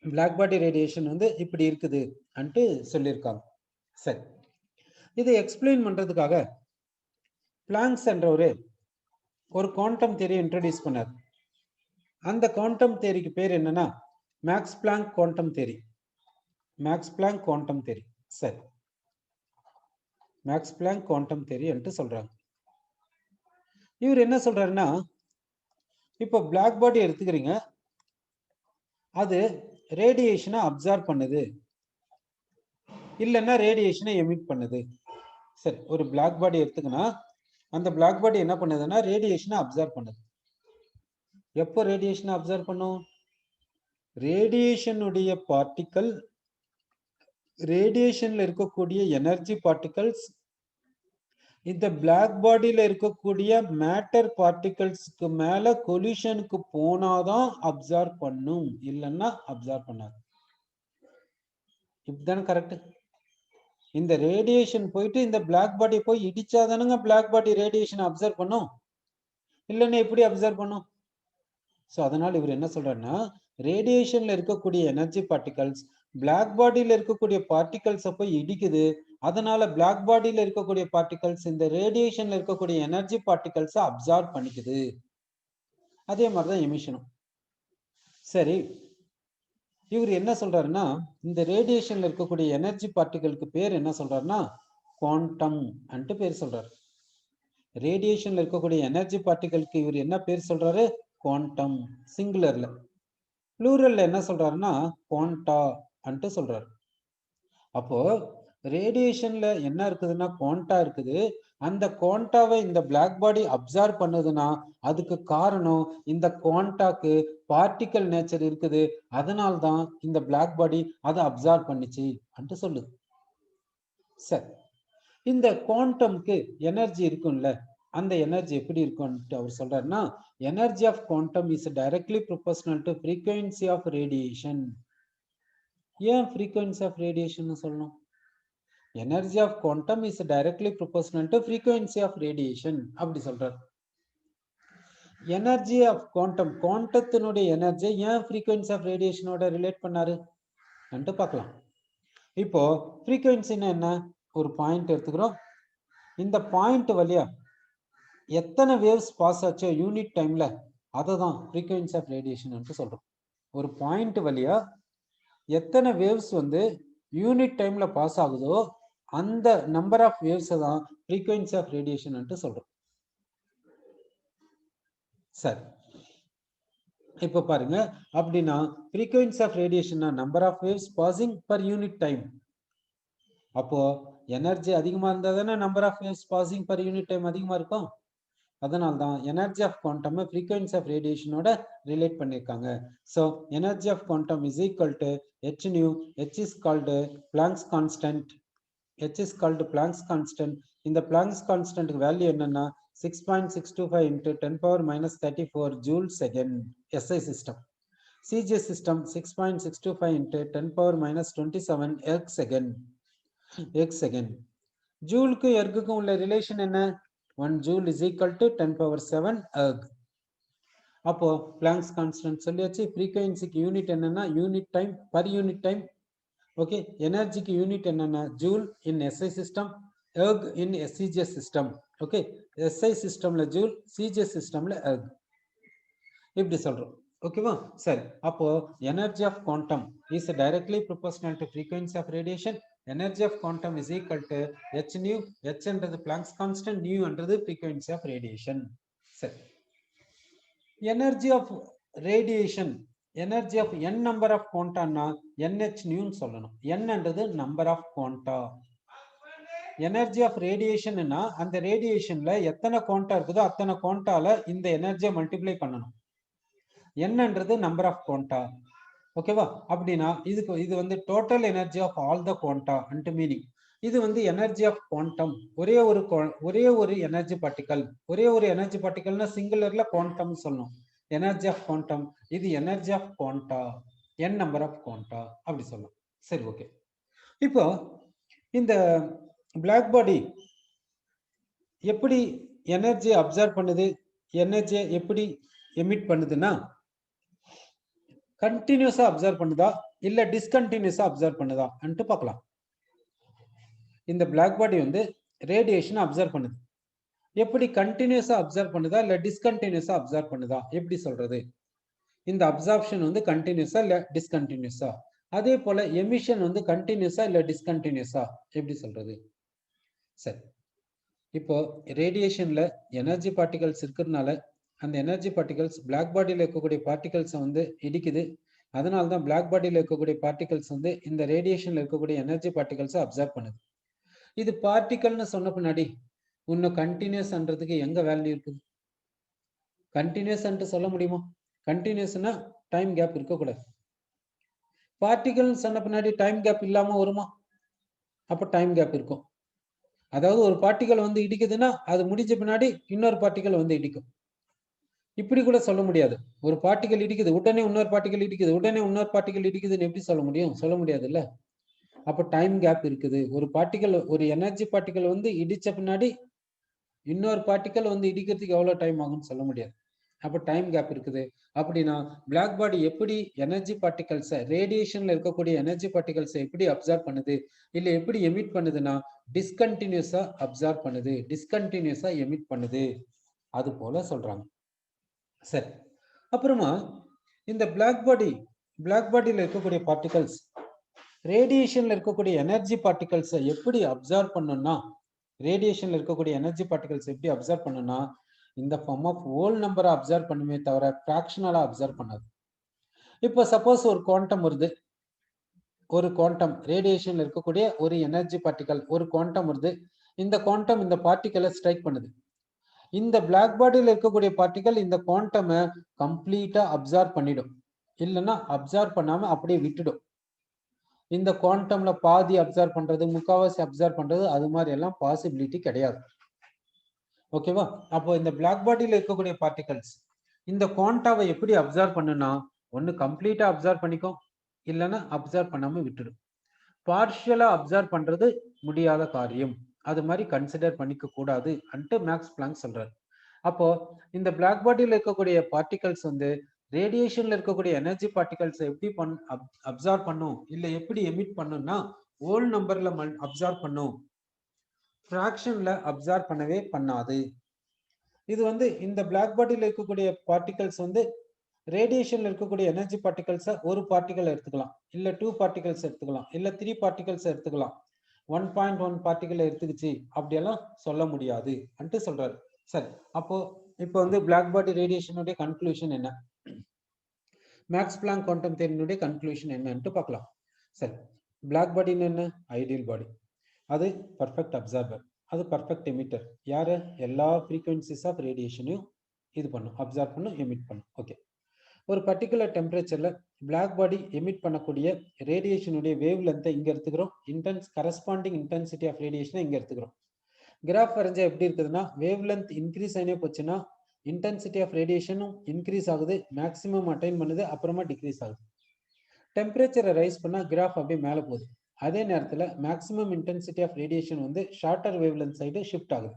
பிளாக் பாடி ரேடியேஷன் வந்து இப்படி இருக்குது அன்ட்டு சொல்லியிருக்காங்க. சரி, இதை எக்ஸ்பிளைன் பண்றதுக்காக பிளாங்க்ஸ் என்றவரு ஒரு குவாண்டம் தியரி இன்ட்ரோடியூஸ் பண்ணார். அந்த குவாண்டம் தியரிக்கு பேர் என்னன்னா Max Planck quantum theory. Max Planck quantum theory. சரி, மேக்ஸ் பிளாங்க் குவாண்டம் தியரி என்று சொல்றாங்க. இவர் என்ன சொல்றாருன்னா, இப்போ பிளாக் பாடி எடுத்துக்கிறீங்க, அது ரேடியேஷனை அப்சார்ப் பண்ணுது, இல்லைன்னா ரேடியேஷனை எமிட் பண்ணுது. சரி, ஒரு பிளாக் பாடி எடுத்துக்கினா அந்த பிளாக் பாடி என்ன பண்ணுதுன்னா ரேடியேஷனை அப்சார்ப் பண்ணுது. எப்போ ரேடியேஷனை அப்சார்ப் பண்ணும், ரேடியேஷனுடைய பார்ட்டிக்கல், ரேடியேஷன்ல இருக்கக்கூடிய எனர்ஜி பார்ட்டிகல்ஸ் இந்த பிளாக் பாடியில இருக்கக்கூடிய மேட்டர் பார்ட்டிகல்ஸ்க்கு மேல கொலிஷனுக்கு போனாதான் அப்சார்ப் பண்ணும், இல்லைன்னா அப்சார்ப் பண்ணாது. இப்படிதானே கரெக்ட்? இந்த ரேடியேஷன் போயிட்டு இந்த பிளாக் பாடி போய் இடிச்சாதானுங்க பிளாக் பாடி ரேடியேஷன் அப்சர்வ் பண்ணும், இல்லைன்னா எப்படி அப்சர்வ் பண்ணும்? ஸோ அதனால இவர் என்ன சொல்றாருன்னா, ரேடியேஷன்ல இருக்கக்கூடிய எனர்ஜி பார்ட்டிகல்ஸ் பிளாக் பாடியில இருக்கக்கூடிய பார்ட்டிகல்ஸை போய் இடிக்குது, அதனால பிளாக் பாடியில இருக்கக்கூடிய பார்ட்டிகல்ஸ் இந்த ரேடியேஷன்ல இருக்கக்கூடிய எனர்ஜி பார்ட்டிகல்ஸை அப்சார்ப் பண்ணிக்குது. அதே மாதிரிதான் எமிஷனும். சரி, இவர் என்ன சொல்றாருன்னா இந்த ரேடியேஷன்ல இருக்கக்கூடிய எனர்ஜி பார்ட்டிகளுக்கு பேர் என்ன சொல்றாருன்னா குவாண்டம் அன்ட்டு பேர் சொல்றாரு. ரேடியேஷன்ல இருக்கக்கூடிய எனர்ஜி பார்ட்டிகளுக்கு இவர் என்ன பேர் சொல்றாரு, குவாண்டம் சிங்குலர்ல. ப்ளூரல்ல என்ன சொல்றாருன்னா குவாண்டா அன்ட்டு சொல்றாரு. அப்போ ரேடியேஷன்ல என்ன இருக்குதுன்னா குவாண்டா இருக்குது, அந்த குவாண்டாவை இந்த பிளாக் பாடி அப்சார்ப் பண்ணுதுன்னா அதுக்கு காரணம் இந்த குவாண்டாக்கு பார்ட்டிக்கல் நேச்சர் இருக்குது, அதனால்தான் இந்த பிளாக் பாடி அதை அப்சார்ப் பண்ணிச்சு அன்ட்டு சொல்லுது. சரி, இந்த குவாண்டம்க்கு எனர்ஜி இருக்கும்ல, அந்த எனர்ஜி எப்படி இருக்கும்னு அவர் சொல்றாருன்னா energy of quantum is directly proportional to frequency of radiation. ஏன் ஃப்ரீக்வன்சி ஆஃப் ரேடியேஷன் சொல்லணும்? Energy of quantum is directly proportional to frequency of radiation அப்படி சொல்றாரு. எனர்ஜி ஆஃப் குவாண்டம், குவாண்டத்தினுடைய எனர்ஜி ஏன் ஃப்ரீக்வன்சி ஆஃப் ரேடியேஷனோட ரிலேட் பண்ணாரு என்று பார்க்கலாம். இப்போ ஃப்ரீக்வன்சின்னா என்ன, ஒரு பாயிண்ட் எடுத்துக்கிறோம், இந்த பாயிண்ட் வழியா எத்தனை வேவ்ஸ் பாஸ் ஆச்சோ யூனிட் டைம்ல அதை தான் ஃப்ரீக்வன்சி ஆஃப் ரேடியேஷன் என்று சொல்றோம். ஒரு பாயிண்ட் வழியா எத்தனை வேவ்ஸ் வந்து யூனிட் டைம்ல பாஸ் ஆகுதோ அந்த நம்பர் ஆஃப் வேவ்ஸ் தான் ஃப்ரீக்வன்சி ஆஃப் ரேடியேஷன் என்று சொல்றோம். சரி, இப்ப பாருங்க, அப்படின்னா frequency of radiation number of waves passing per unit time. அப்போ எனர்ஜி அதிகமா இருந்தா தானே number of waves passing per unit time அதிகமா இருக்கும். அதனால தான் energy of quantum frequency of ரேடியேஷனோட ரிலேட் பண்ணியிருக்காங்க. So energy of quantum is equal to h nu, h is called Planck's constant, h is called Planck's constant. இந்த Planck's constant வேல்யூ என்னன்னா 6.625 into 10 power minus 34 joule second SI system. CGS system 6.625 into 10 power minus 27 erg second. ஜூலுக்கு எர்க்குக்கும் உள்ள ரிலேஷன் என்ன, 1 joule is equal to 10 power 7 erg. அப்போ பிளாங்க்ஸ் கான்ஸ்டன்ட் சொல்லியாச்சு. ஃப்ரீக்வன்சிக்கு யூனிட் என்னன்னா unit time, per unit time. Okay, எனர்ஜிக்கு யூனிட் என்னன்னா joule in SI system, erg in SCGS system. Okay, SI சிஸ்டம்ல ஜூல், சிஜிஎஸ் சிஸ்டம்ல எர்க், இப்படி சொல்றோம். ஓகேவா? சரி, அப்போ energy of quantum is directly proportional to frequency of radiation. Energy of quantum is equal to h nu, h என்றது பிளாங்க்ஸ் கான்ஸ்டன்ட், nu என்றது ஃப்ரீக்வன்சி ஆஃப் ரேடியேஷன். சரி, energy of radiation, energy of n number of குவாண்டான்னா nh நியூன்னு சொல்லணும். n என்றது number of quanta. Energy of ரேடியேஷன்னா அந்த ரேடியேஷன்ல எத்தனை குவாண்டா இருக்குதோ அத்தனை குவாண்டால இந்த எனர்ஜியை மல்டிப்ளை பண்ணணும். n என்றது நம்பர் ஆஃப் குவாண்டா. ஓகேவா? அப்படின்னா இது வந்து total energy of all the quanta and meaning. இது வந்து எனர்ஜி ஆஃப் குவாண்டம். ஒரே ஒரு எனர்ஜி பார்ட்டிகல். ஒரே ஒரு எனர்ஜி பார்ட்டிகல்னா சிங்குலர்ல குவாண்டம் சொல்லணும். Energy of quantum. இது energy of quanta, n number of quanta அப்படி சொல்லலாம். சரி, ஓகே. இப்போ இந்த பிளாக் பாடி எப்படி எனர்ஜி அப்சர்வ் பண்ணுது, எனர்ஜியை எப்படி எமிட் பண்ணுதுன்னா, கண்டினியூஸா அப்சர்வ் பண்ணுதா இல்ல டிஸ்கண்டினியூஸா அப்சர்வ் பண்ணுதா அன்ட்டு பார்க்கலாம். இந்த பிளாக் பாடி வந்து ரேடியேஷன் அப்சர்வ் பண்ணுது. எப்படி கண்டினியூஸா அப்சர்வ் பண்ணுதா இல்ல டிஸ்கண்டினியூஸா அப்சர்வ் பண்ணுதா எப்படி சொல்றது? இந்த அப்சார்ப்ஷன் வந்து கண்டினியூஸா இல்ல டிஸ்கண்டினியூஸா, அதே போல எமிஷன் வந்து கண்டினியூஸா இல்ல டிஸ்கண்டினியூஸா எப்படி சொல்றது? சரி, இப்போ ரேடியேஷன்ல எனர்ஜி பார்ட்டிகல்ஸ் இருக்கிறதுனால அந்த எனர்ஜி பார்ட்டிகல்ஸ் பிளாக் பாடியில் இருக்கக்கூடிய பார்ட்டிகல்ஸை வந்து இடிக்குது. அதனால தான் பிளாக் பாடியில் இருக்கக்கூடிய பார்ட்டிகல்ஸ் வந்து இந்த ரேடியேஷன்ல இருக்கக்கூடிய எனர்ஜி பார்ட்டிகல்ஸை அப்சர்வ் பண்ணுது. இது பார்ட்டிகல்னு சொன்ன பின்னாடி இன்னும் கண்டினியூஸ்ன்றதுக்கு எங்க வேல்யூ இருக்குது? கண்டினியூஸ் சொல்ல முடியுமா? கண்டினியூஸ்னா டைம் கேப் இருக்கக்கூடாது. பார்ட்டிகல் சொன்ன பின்னாடி டைம் கேப் இல்லாம வருமா? அப்ப டைம் கேப் இருக்கும். அதாவது ஒரு பார்ட்டிகல் வந்து இடிக்குதுன்னா அது முடிஞ்ச பின்னாடி இன்னொரு பார்ட்டிகல் வந்து இடிக்கும். இப்படி கூட சொல்ல முடியாது. ஒரு பார்ட்டிகல் இடிக்குது, உடனே இன்னொரு பார்ட்டிகல் இடிக்குது, உடனே இன்னொரு பார்ட்டிகல் இடிக்குதுன்னு எப்படி சொல்ல முடியும்? சொல்ல முடியாது இல்ல. அப்ப டைம் கேப் இருக்குது. ஒரு பார்ட்டிகல், ஒரு எனர்ஜி பார்ட்டிகல் வந்து இடிச்ச பின்னாடி இன்னொரு பார்ட்டிகல் வந்து இடிக்கிறதுக்கு எவ்வளவு டைம் ஆகும்னு சொல்ல முடியாது. அப்ப டைம் கேப் இருக்குது. அப்படின்னா பிளாக் பாடி எப்படி எனர்ஜி பார்ட்டிகல்ஸை, ரேடியேஷன்ல இருக்கக்கூடிய எனர்ஜி பார்ட்டிகல்ஸை எப்படி அப்சர்வ் பண்ணுது இல்ல எப்படி எமிட் பண்ணுதுன்னா டிஸ்கண்டினியூஸா அப்சர்வ் பண்ணுது, டிஸ்கண்டினியூஸா எமிட் பண்ணுது, அது போல சொல்றாங்க. சரி, அப்புறமா இந்த பிளாக் பாடியில் இருக்கக்கூடிய பார்ட்டிகல்ஸ் ரேடியேஷன்ல இருக்கக்கூடிய எனர்ஜி பார்ட்டிகல்ஸை எப்படி அப்சர்வ் பண்ணணும்னா, ரேடியேஷன்ல இருக்கக்கூடிய எனர்ஜி பார்ட்டிகல்ஸ் எப்படி அப்சர்வ் பண்ணணும்னா இந்த ஃபார்ம் ஆஃப் ஹோல் நம்பரை அப்சர்வ் பண்ணுமே தவிர ஃபிராக்ஷனலா அப்சர்வ் பண்ணாது. இப்போ சப்போஸ் ஒரு குவாண்டம் வருது, ஒரு குவாண்டம் ரேடியேஷன்ல இருக்கக்கூடிய ஒரு எனர்ஜி பார்ட்டிகல், ஒரு குவாண்டம் வருது. இந்த குவாண்டம் இந்த பார்ட்டிகலை ஸ்ட்ரைக் பண்ணுது. இந்த பிளாக் பாடியில் இருக்கக்கூடிய பார்ட்டிகல் இந்த குவாண்டமை கம்ப்ளீட்டா அப்சர்வ் பண்ணிடும், இல்லைன்னா அப்சர்வ் பண்ணாம அப்படியே விட்டுடும். இந்த குவாண்டம்ல பாதி அப்சர்வ் பண்றது, முக்காவாசி அப்சர்வ் பண்றது, அது மாதிரி எல்லாம் பாசிபிலிட்டி கிடையாது. ஓகேவா? அப்போ இந்த பிளாக் பாடியில் இருக்கக்கூடிய பார்ட்டிகல்ஸ் இந்த குவாண்டாவை எப்படி அப்சர்வ் பண்ணுனா, ஒன்னு கம்ப்ளீட்டா அப்சர்வ் பண்ணிக்கும், இல்லைன்னா அப்சர்வ் பண்ணாம விட்டுடும். பார்ஷியலா அப்சர்வ் பண்றது முடியாத காரியம், அது மாதிரி கன்சிடர் பண்ணிக்க கூடாது அன்ட்டு மேக்ஸ் பிளாங்க் சொல்றாரு. அப்போ இந்த பிளாக் பாடியில் இருக்கக்கூடிய பார்ட்டிகல்ஸ் வந்து ரேடியேஷன்ல இருக்கக்கூடிய எனர்ஜி பார்ட்டிகல்ஸ் எப்படி அப்சர்வ் பண்ணும் இல்ல எப்படி எமிட் பண்ணும்னா ஹோல் நம்பர்ல அப்சர்வ் பண்ணும், ஃபிராக்ஷன்ல அப்சர்வ் பண்ணவே பண்ணாது. இது வந்து இந்த பிளாக் பாடியில் இருக்கக்கூடிய பார்ட்டிகல்ஸ் வந்து ரேடியேஷன்ல இருக்கக்கூடிய எனர்ஜி பார்ட்டிகல்ஸை ஒரு பார்ட்டிகல் எடுத்துக்கலாம், இல்ல 2 பார்ட்டிகல்ஸ் எடுத்துக்கலாம், இல்ல 3 பார்ட்டிகல்ஸ் எடுத்துக்கலாம். 1.1 பார்ட்டிகல் எடுத்துக்கிச்சு அப்படியெல்லாம் சொல்ல முடியாது அன்ட்டு சொல்றாரு. சரி, அப்போ இப்போ வந்து பிளாக் பாடி ரேடியேஷனுடைய கன்க்ளூஷன் என்ன, மேக்ஸ் பிளாங்க் குவாண்டம் தியரியினுடைய கன்க்ளூஷன் என்னன்னு பார்க்கலாம். சரி, பிளாக் பாடின்னு என்ன? ஐடியல் பாடி. அது பர்ஃபெக்ட் அப்சர்வர், அது பர்ஃபெக்ட் எமிட்டர். யாரு? எல்லா ஃப்ரீக்வன்சிஸ் ஆஃப் ரேடியேஷனையும் இது பண்ணும், அப்சர்வ் பண்ணும், எமிட் பண்ணும். ஓகே, ஒரு பர்டிகுலர் டெம்பரேச்சர்ல பிளாக் பாடி எமிட் பண்ணக்கூடிய ரேடியேஷனுடைய வேவ் லென்த்தை இங்க எடுத்துக்கிறோம், கரஸ்பாண்டிங் இன்டென்சிட்டி ஆஃப் ரேடியேஷனை இங்க எடுத்துக்கிறோம். கிராஃப் வரைஞ்சா எப்படி இருக்குதுன்னா, வேவ் லென்த் இன்க்ரீஸ் ஆகினே போச்சுன்னா இன்டென்சிட்டி ஆஃப் ரேடியேஷனும் இன்க்ரீஸ் ஆகுது, மேக்ஸிமம் அட்டைன் பண்ணுது, அப்புறமா டிக்ரீஸ் ஆகுது. டெம்பரேச்சரை ரைஸ் பண்ணா கிராஃப் அப்படியே மேலே போகுது. அதே நேரத்தில் மேக்ஸிமம் இன்டென்சிட்டி ஆஃப் ரேடியேஷன் வந்து shorter wave length side shift ஆகுது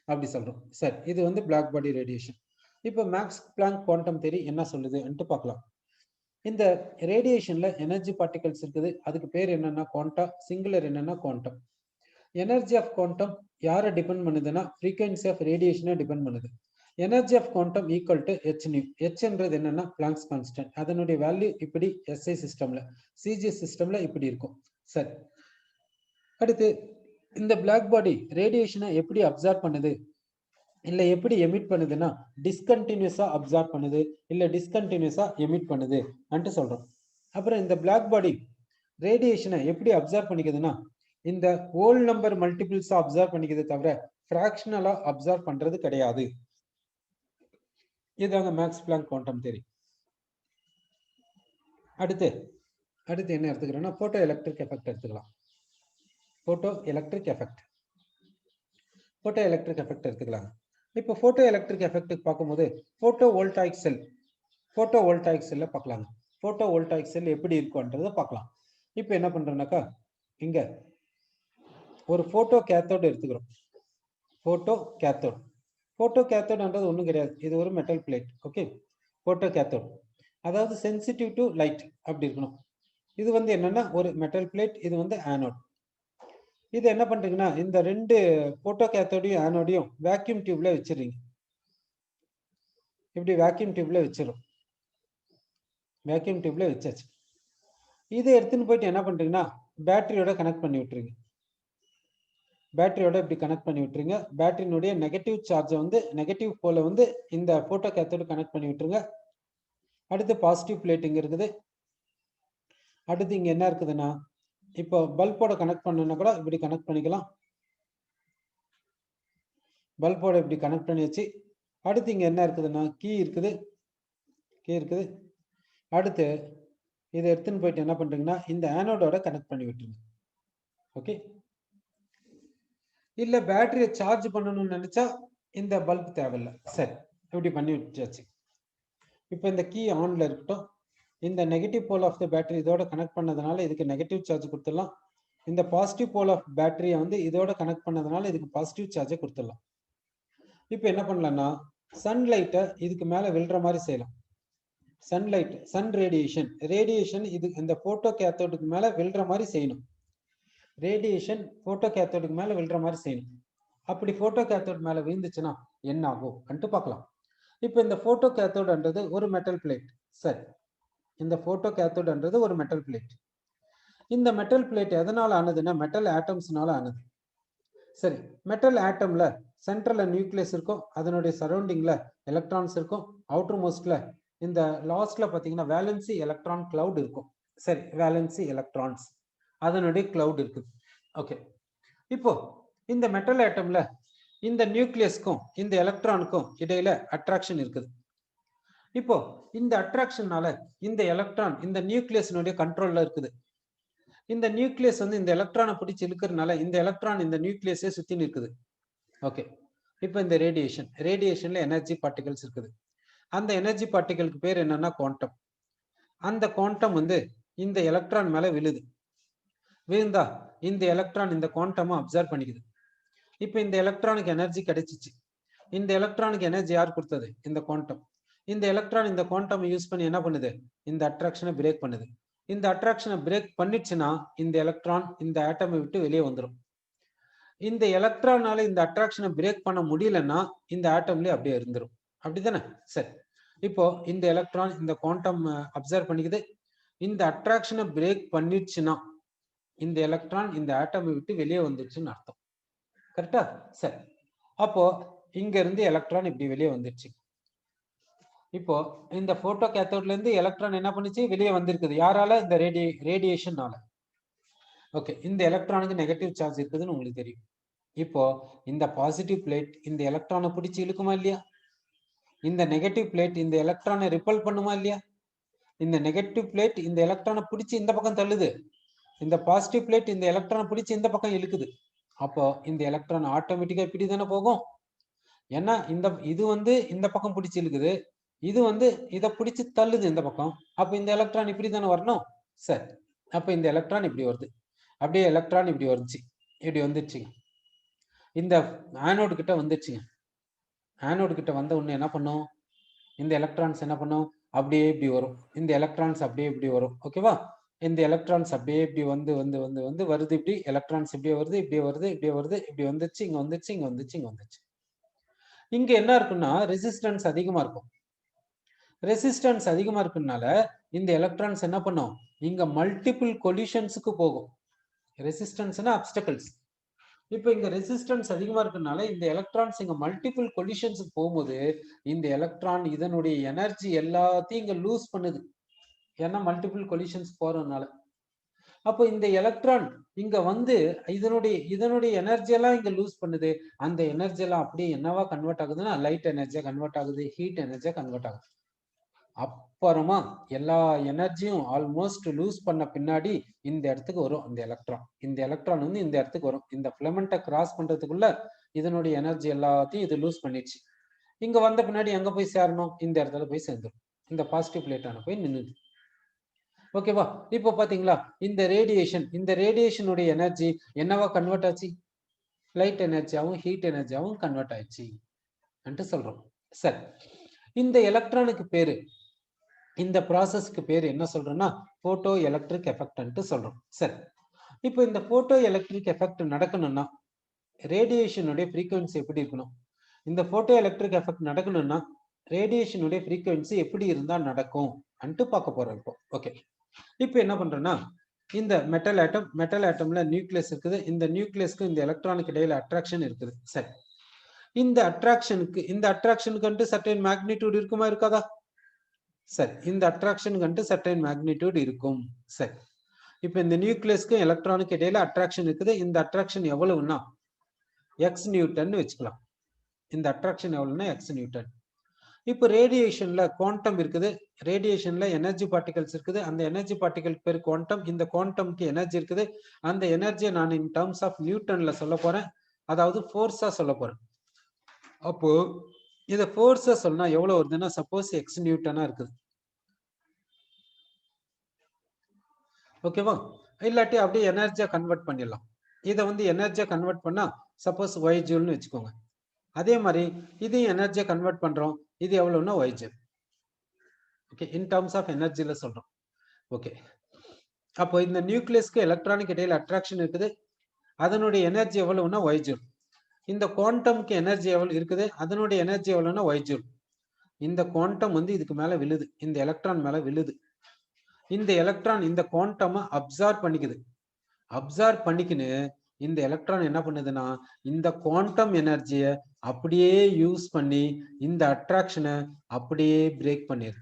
அப்படி சொல்றோம். சரி, இது வந்து பிளாக் பாடி ரேடியேஷன். இப்போ மேக்ஸ் பிளாங்க் குவாண்டம் தியரி என்ன சொல்லுதுன்ட்டு பார்க்கலாம். இந்த ரேடியேஷன்ல எனர்ஜி பார்ட்டிகல்ஸ் இருக்குது, அதுக்கு பேர் என்னன்னா குவாண்டா, சிங்குலர் என்னன்னா குவாண்டம். எனர்ஜி ஆஃப் குவாண்டம் யாரை டிபெண்ட் பண்ணுதுன்னா ஃப்ரீக்வன்சி ஆஃப் ரேடியேஷனை டிபெண்ட் பண்ணுது. Energy of quantum equal to h nu. ஹெச்ன்றது என்னன்னா பிளாங்க்ஸ் கான்ஸ்டன்ட், அதனுடைய வேல்யூ இப்படி SI சிஸ்டம்ல, CGS சிஸ்டம்ல இப்படி இருக்கும். சரி, அடுத்து இந்த பிளாக் பாடி ரேடியேஷனை எப்படி அப்சர்வ் பண்ணுது இல்ல எப்படி எமிட் பண்ணுதுன்னா டிஸ்கண்டினியூஸா அப்சர்வ் பண்ணுது, இல்ல டிஸ்கண்டினியூஸா எமிட் பண்ணுது அன்ட்டு சொல்றோம். அப்புறம் இந்த பிளாக் பாடி ரேடியேஷனை எப்படி அப்சர்வ் பண்ணிக்குதுன்னா இந்த ஹோல் நம்பர் மல்டிபிள்ஸா அப்சர்வ் பண்ணிக்கிறது தவிர ஃபிராக்ஷனலா அப்சர்வ் பண்றது கிடையாது. இதாங்க மேக்ஸ் பிளாங்க் குவாண்டம் தியரி. அடுத்து என்ன எடுத்துக்கிறோம்னா போட்டோ எலக்ட்ரிக் எஃபெக்ட் எடுத்துக்கலாம். போட்டோ எலக்ட்ரிக் எஃபெக்ட் எடுத்துக்கலாம். இப்போ போட்டோ எலக்ட்ரிக் எஃபெக்ட் பார்க்கும்போது போட்டோ வோல்டாயிக் செல்ல பார்க்கலாங்க. போட்டோ வோல்டாயிக் செல் எப்படி இருக்கும்ன்றதை பார்க்கலாம். இப்போ என்ன பண்றோம்னாக்கா இங்க ஒரு போட்டோ கேத்தோடு எடுத்துக்கிறோம். போட்டோ கேத்தோடுன்றது ஒன்றும் கிடையாது, இது ஒரு metal plate. Okay, photo cathode அதாவது சென்சிட்டிவ் டு லைட் அப்படி இருக்கணும். இது வந்து என்னன்னா ஒரு மெட்டல் பிளேட், இது வந்து ஆனோட். இது என்ன பண்றீங்கன்னா இந்த ரெண்டு போட்டோ கேத்தோடையும் ஆனோடையும் வேக்யூம் டியூப்ல வச்சிருங்க. இப்படி வேக்யூம் டியூப்ல வச்சாச்சு. இதை எடுத்துன்னு போயிட்டு என்ன பண்றீங்கன்னா பேட்டரியோட கனெக்ட் பண்ணி விட்டுருங்க. இப்படி கனெக்ட் பண்ணி விட்டுருங்க. பேட்டரியினுடைய நெகட்டிவ் சார்ஜை வந்து நெகட்டிவ் போல வந்து இந்த போட்டோ கேத்தோடு கனெக்ட் பண்ணி விட்டுருங்க. அடுத்து பாசிட்டிவ் பிளேட் இங்க இருக்குது. அடுத்து இங்க என்ன இருக்குதுன்னா இப்போ பல்போட கனெக்ட் பண்ணணும்னா கூட இப்படி கனெக்ட் பண்ணிக்கலாம். பல்போட இப்படி கனெக்ட் பண்ணி வச்சு அடுத்து இங்க என்ன இருக்குதுன்னா கீ இருக்குது. அடுத்து இதை எடுத்துன்னு போயிட்டு என்ன பண்றீங்கன்னா இந்த ஆனோடோட கனெக்ட் பண்ணி விட்டுருங்க. ஓகே, இல்ல பேட்டரியை சார்ஜ் பண்ணணும்னு நினைச்சா இந்த பல்ப் தேவையில்லை. சரி, இப்படி பண்ணி விட்டாச்சு. இப்போ இந்த கீ ஆன்ல இருக்கட்டும். இந்த negative pole of the battery இதோட கனெக்ட் பண்ணதுனால இதுக்கு நெகட்டிவ் சார்ஜ் கொடுத்துடலாம். இந்த பாசிட்டிவ் போல் ஆஃப் பேட்டரியை வந்து இதோட கனெக்ட் பண்ணதுனால இதுக்கு பாசிட்டிவ் சார்ஜை கொடுத்துடலாம். இப்போ என்ன பண்ணலாம்னா சன்லைட்டை இதுக்கு மேல விழுற மாதிரி செய்யலாம். சன் ரேடியேஷன் இது இந்த போட்டோ கேத்தோடுக்கு மேல விழுற மாதிரி செய்யணும். அப்படி போட்டோ கேத்தோடு மேல விழுந்துச்சுன்னா என்ன ஆகும் பார்க்கலாம். இப்போ இந்த போட்டோ கேத்தோடுன்றது ஒரு மெட்டல் பிளேட். சரி, இந்த போட்டோ கேத்தோடுன்றது ஒரு மெட்டல் பிளேட். இந்த மெட்டல் பிளேட் எதனால ஆனதுன்னா மெட்டல் ஆட்டம்ஸ்னால ஆனது. சரி, மெட்டல் ஆட்டம்ல சென்ட்ரல்ல நியூக்ளியஸ் இருக்கும், அதனுடைய சரௌண்டிங்ல எலக்ட்ரான்ஸ் இருக்கும், அவுட்டர் மோஸ்ட்ல இந்த லாஸ்ட்ல பாத்தீங்கன்னா வேலன்சி எலக்ட்ரான் கிளவுட் இருக்கும். சரி, வேலன்சி எலக்ட்ரான்ஸ் அதனுடைய கிளவுட் இருக்குது. ஓகே, இப்போ இந்த மெட்டல் ஆட்டம்ல இந்த நியூக்ளியஸ்க்கும் இந்த எலக்ட்ரானுக்கும் இடையில அட்ராக்ஷன் இருக்குது. இப்போ இந்த அட்ராக்ஷனால இந்த எலக்ட்ரான் இந்த நியூக்ளியஸினுடைய கண்ட்ரோல்ல இருக்குது. இந்த நியூக்ளியஸ் வந்து இந்த எலக்ட்ரானை பிடிச்சி இழுக்கிறதுனால இந்த எலக்ட்ரான் இந்த நியூக்ளியஸை சுத்தி நிற்குது. ஓகே, இப்போ இந்த ரேடியேஷன்ல எனர்ஜி பார்ட்டிகல்ஸ் இருக்குது. அந்த எனர்ஜி பார்ட்டிகளுக்கு பேர் என்னன்னா குவாண்டம். அந்த குவாண்டம் வந்து இந்த எலக்ட்ரான் மேல விழுந்தா இந்த எலக்ட்ரான் இந்த குவாண்டமை அப்சர்வ் பண்ணிக்குது. இப்போ இந்த எலக்ட்ரானுக்கு எனர்ஜி கிடைச்சிச்சு. இந்த எலக்ட்ரானுக்கு எனர்ஜி யார் கொடுத்தது? இந்த குவாண்டம். இந்த எலக்ட்ரான் இந்த குவாண்டம் யூஸ் பண்ணி என்ன பண்ணுது? இந்த அட்ராக்ஷனை பிரேக் பண்ணுது. இந்த அட்ராக்ஷனை பிரேக் பண்ணிடுச்சுன்னா இந்த எலக்ட்ரான் இந்த ஆட்டமை விட்டு வெளியே வந்துடும். இந்த எலக்ட்ரானால இந்த அட்ராக்ஷனை பிரேக் பண்ண முடியலன்னா இந்த ஆட்டம்லயே அப்படியே இருந்துரும். அப்படிதானே? சரி, இப்போ இந்த எலக்ட்ரான் இந்த குவாண்டம் அப்சர்வ் பண்ணிக்குது. இந்த அட்ராக்ஷனை பிரேக் பண்ணிடுச்சுன்னா இந்த எலக்ட்ரான் இந்த ஆட்டமை விட்டு வெளியே வந்துருச்சுன்னு அர்த்தம். கரெக்டா? சரி, அப்போ இங்க இருந்து எலக்ட்ரான் இப்படி வெளியே வந்துருச்சு. இப்போ இந்த போட்டோ கேத்தோட்ல இருந்து எலக்ட்ரான் என்ன பண்ணுச்சு? வெளியே வந்திருக்குது. யாரால? இந்த ரேடியேஷனால. ஓகே, இந்த எலக்ட்ரானுக்கு நெகட்டிவ் சார்ஜ் இருக்குதுன்னு உங்களுக்கு தெரியும். இப்போ இந்த பாசிட்டிவ் பிளேட் இந்த எலக்ட்ரானை பிடிச்சி இழுக்குமா இல்லையா? இந்த நெகட்டிவ் பிளேட் இந்த எலக்ட்ரானை ரிப்பல் பண்ணுமா இல்லையா? இந்த நெகட்டிவ் பிளேட் இந்த எலக்ட்ரானை பிடிச்சி இந்த பக்கம் தள்ளுது. இந்த பாசிட்டிவ் பிளேட் இந்த எலக்ட்ரானை பிடிச்சி இந்த பக்கம் இழுக்குது. அப்போ இந்த எலக்ட்ரான் ஆட்டோமேட்டிக்கா இப்படி தானே போகும். ஏன்னா இது வந்து இந்த பக்கம் பிடிச்சி இழுக்குது, இது வந்து இதை பிடிச்சி தள்ளுது இந்த பக்கம். அப்ப இந்த எலக்ட்ரான் இப்படி தானே வரணும். சரி, அப்ப இந்த எலக்ட்ரான் இப்படி வருது. அப்படியே எலக்ட்ரான் இப்படி வந்துருச்சுங்க. இந்த ஆனோடு கிட்ட வந்துருச்சுங்க. ஆனோடு கிட்ட வந்த உடனே என்ன பண்ணும்? இந்த எலக்ட்ரான்ஸ் என்ன பண்ணும்? அப்படியே இப்படி வரும். இந்த எலக்ட்ரான்ஸ் அப்படியே இப்படி வரும். ஓகேவா? இந்த எலக்ட்ரான்ஸ் அப்படியே இப்படி வந்து வருது. இப்படி எலக்ட்ரான்ஸ் இப்படியே வருது, இப்படி வந்துச்சு, இங்க வந்துச்சு. இங்க என்ன இருக்குன்னா ரெசிஸ்டன்ஸ் அதிகமா இருக்கும். ரெசிஸ்டன்ஸ் அதிகமா இருக்குனால இந்த எலக்ட்ரான்ஸ் என்ன பண்ணும்? இங்க மல்டிபிள் கொலிஷன்ஸ்க்கு போகும். ரெசிஸ்டன்ஸ்னா அப்டக்கிள்ஸ். இப்போ இங்க ரெசிஸ்டன்ஸ் அதிகமா இருக்குனால இந்த எலக்ட்ரான்ஸ் இங்க மல்டிபிள் கொலிஷன்ஸ்க்கு போகும்போது இந்த எலக்ட்ரான் இதனுடைய எனர்ஜி எல்லாத்தையும் இங்க லூஸ் பண்ணுது. ஏன்னா மல்டிபிள் கொலிஷன்ஸ் போறதுனால. அப்போ இந்த எலக்ட்ரான் இங்க வந்து இதனுடைய எனர்ஜி எல்லாம் இங்க லூஸ் பண்ணுது. அந்த எனர்ஜி எல்லாம் அப்படியே என்னவா கன்வெர்ட் ஆகுதுன்னா லைட் எனர்ஜியா கன்வெர்ட் ஆகுது, ஹீட் எனர்ஜியா கன்வெர்ட் ஆகுது. அப்புறமா எல்லா எனர்ஜியும் ஆல்மோஸ்ட் லூஸ் பண்ண பின்னாடி இந்த இடத்துக்கு வரும் அந்த எலக்ட்ரான். இந்த எலக்ட்ரான் வந்து இந்த இடத்துக்கு வரும். இந்த ஃபிலமெண்ட்டை கிராஸ் பண்றதுக்குள்ள இதனுடைய எனர்ஜி எல்லாத்தையும் இது லூஸ் பண்ணிடுச்சு. இங்க வந்த பின்னாடி எங்க போய் சேரணும்? இந்த இடத்துல போய் சேர்ந்துடும். இந்த பாசிட்டிவ் பிளேட்டான போய் நின்னுது. ஓகேவா? இப்போ பாத்தீங்களா, இந்த ரேடியேஷனுடைய எனர்ஜி என்னவா கன்வெர்ட் ஆச்சு? லைட் எனர்ஜியாவும் ஹீட் எனர்ஜியாவும் கன்வெர்ட் ஆயிடுச்சு என்று சொல்றோம். சரி, இந்த எலக்ட்ரானுக்கு பேரு, இந்த ப்ராசஸ்க்கு பேர் என்ன சொல்றோம்னா போட்டோ எலக்ட்ரிக் எஃபெக்ட் சொல்றோம். சரி, இப்போ இந்த போட்டோ எலக்ட்ரிக் எஃபெக்ட் நடக்கணும்னா ரேடியேஷனுடைய ஃப்ரீக்வன்சி எப்படி இருக்கணும்? இந்த போட்டோ எலக்ட்ரிக் எஃபெக்ட் நடக்கணும்னா ரேடியேஷனுடைய ஃப்ரீக்வன்சி எப்படி இருந்தா நடக்கும் அன்ட்டு பார்க்க போறோம் இப்போ. ஓகே, இப்போ என்ன பண்றோம்னா இந்த மெட்டல் ஆட்டம்ல நியூக்ளியஸ் இருக்குது. இந்த நியூக்ளியஸ்க்கு இந்த எலக்ட்ரானுக்கு இடையில அட்ராக்ஷன் இருக்குது. சரி, இந்த அட்ராக்ஷனுக்கு சர்டைன் மேக்னிடியூட் இருக்குமா இருக்காதா? சரி, இந்த அட்ராக்ஷனுக்கு சர்டைன் மேக்னிடியூட் இருக்கும். சரி, இப்போ இந்த நியூக்ளியஸ்க்கும் எலக்ட்ரானுக்கு இடையில அட்ராக்ஷன் இருக்குது. இந்த அட்ராக்ஷன் எவ்வளவுன்னா எக்ஸ் நியூட்டன் வச்சுக்கலாம். இந்த அட்ராக்ஷன் எவ்வளவுன்னா எக்ஸ் நியூட்டன். இப்போ ரேடியேஷன்ல குவாண்டம் இருக்குது. ரேடியேஷன்ல எனர்ஜி பார்ட்டிகல்ஸ் இருக்குது. அந்த எனர்ஜி பார்ட்டிகல் பேர் குவாண்டம். இந்த குவாண்டம்க்கு எனர்ஜி இருக்குது. அந்த எனர்ஜியை நான் இன் டர்ம்ஸ் ஆஃப் நியூட்டன்ல சொல்ல போறேன், அதாவது ஃபோர்ஸா சொல்ல போறேன். அப்போ இதை ஃபோர்ஸா சொன்னா எவ்வளவு வருதுன்னா சப்போஸ் எக்ஸ் நியூட்டனா இருக்குது. ஓகேவா? இல்லாட்டி அப்படியே எனர்ஜியா கன்வெர்ட் பண்ணிடலாம். இதை வந்து எனர்ஜியா கன்வெர்ட் பண்ணா சப்போஸ் ஒய் ஜூல்னு வச்சுக்கோங்க. அதே மாதிரி இதையும் எனர்ஜியா கன்வெர்ட் பண்றோம். இது எவ்வளவுன்னா Y joule. Okay, in terms of எனர்ஜில சொல்றோம். ஓகே, அப்போ இந்த நியூக்ளியஸ்க்கு எலக்ட்ரானிக் இடையில அட்ராக்ஷன் இருக்குது. அதனுடைய எனர்ஜி எவ்வளவுன்னா ஒய் ஜூல். இந்த குவாண்டம்க்கு எனர்ஜி எவ்வளவு இருக்குது? அதனுடைய எனர்ஜி எவ்வளவுன்னா ஒய் ஜூல். இந்த குவாண்டம் வந்து இதுக்கு மேல விழுது, இந்த எலக்ட்ரான் மேல விழுது. இந்த எலக்ட்ரான் இந்த குவாண்டமை அப்சார்ப் பண்ணிக்குது. அப்சார்ப் பண்ணிக்கின்னு இந்த எலக்ட்ரான் என்ன பண்ணுதுன்னா இந்த குவாண்டம் எனர்ஜியை அப்படியே யூஸ் பண்ணி இந்த அட்ராக்ஷனை அப்படியே பிரேக் பண்ணிடுது.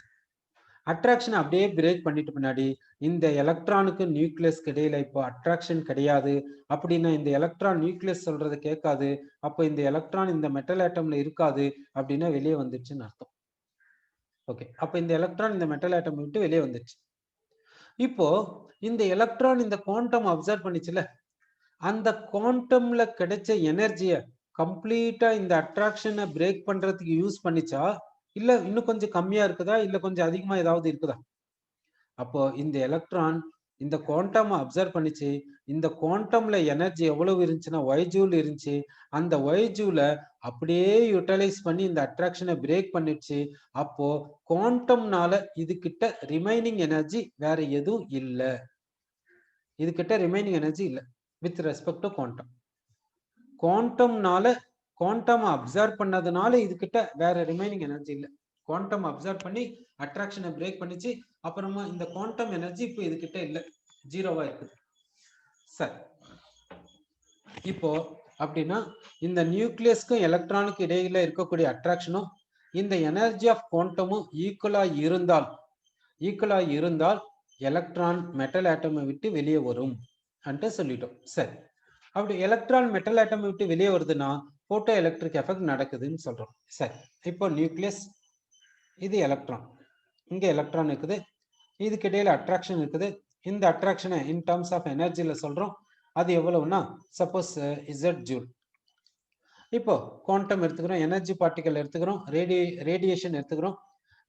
அட்ராக்ஷனை அப்படியே பிரேக் பண்ணிட்டு பின்னாடி இந்த எலக்ட்ரானுக்கு நியூக்ளியஸ்க்கு இடையில இப்போ அட்ராக்ஷன் கிடையாது. அப்படின்னா இந்த எலக்ட்ரான் நியூக்ளியஸ் சொல்றதை கேட்காது. அப்போ இந்த எலக்ட்ரான் இந்த மெட்டல் ஆட்டம்ல இருக்காது அப்படின்னா வெளியே வந்துடுச்சுன்னு அர்த்தம். ஓகே, அப்போ இந்த எலக்ட்ரான் இந்த மெட்டல் ஆட்டம் விட்டு வெளியே வந்துடுச்சு. இப்போ இந்த எலக்ட்ரான் இந்த குவாண்டம் அப்சர்வ் பண்ணிச்சுல, அந்த குவாண்டம்ல கிடைச்ச எனர்ஜிய கம்ப்ளீட்டா இந்த அட்ராக்ஷனை பிரேக் பண்றதுக்கு யூஸ் பண்ணிச்சா, இல்ல இன்னும் கொஞ்சம் கம்மியா இருக்குதா, இல்ல கொஞ்சம் அதிகமா ஏதாவது இருக்குதா? அப்போ இந்த எலக்ட்ரான் இந்த குவாண்டம் அப்சர்வ் பண்ணிச்சு. இந்த குவாண்டம்ல எனர்ஜி எவ்வளவு இருந்துச்சுன்னா ஒய் ஜூல் இருந்துச்சு. அந்த ஒய் ஜூலை அப்படியே யூட்டிலைஸ் பண்ணி இந்த அட்ராக்ஷனை பிரேக் பண்ணிடுச்சு. அப்போ குவாண்டம்னால இது கிட்ட ரிமைனிங் எனர்ஜி வேற எதுவும் இல்லை. இது கிட்ட ரிமைனிங் எனர்ஜி இல்லை வித் ரெஸ்பெக்ட் டு குவாண்டம். குவாண்டம்னால குவாண்டம் அப்சர்வ் பண்ணதுனால இது கிட்ட வேற ரிமைனிங் எனர்ஜி இல்லை. குவாண்டம் அப்சர்வ் பண்ணி அட்ராக்ஷனை பிரேக் பண்ணிச்சு. அப்புறமா இந்த குவாண்டம் எனர்ஜி இப்போ இது கிட்ட இல்லை, ஜீரோவா இருக்குது. சரி, இப்போ அப்படின்னா இந்த நியூக்ளியஸ்க்கும் எலக்ட்ரானுக்கு இடையில இருக்கக்கூடிய அட்ராக்ஷனும் இந்த எனர்ஜி ஆஃப் குவாண்டமும் ஈக்குவலா இருந்தால் எலக்ட்ரான் மெட்டல் ஆட்டமை விட்டு வெளியே வரும் அன்ட்டு சொல்லிட்டோம். சரி, அப்படி எலக்ட்ரான் மெட்டல் ஆட்டமை விட்டு வெளியே வருதுன்னா போட்டோ எலக்ட்ரிக் எஃபெக்ட் நடக்குதுன்னு சொல்றோம். சரி, இப்போ நியூக்ளியஸ், இது எலக்ட்ரான், இங்க எலக்ட்ரான் இருக்குது, இதுக்கு இடையில அட்ராக்ஷன் இருக்குது. இந்த அட்ராக்ஷனை இன் டர்ம்ஸ் ஆஃப் எனர்ஜில சொல்றோம். அது எவ்வளவுன்னா சப்போஸ் இசட் ஜூல். இப்போ குவாண்டம் எடுத்துக்கிறோம், எனர்ஜி பார்ட்டிகல் எடுத்துக்கிறோம், ரேடியேஷன் எடுத்துக்கிறோம்.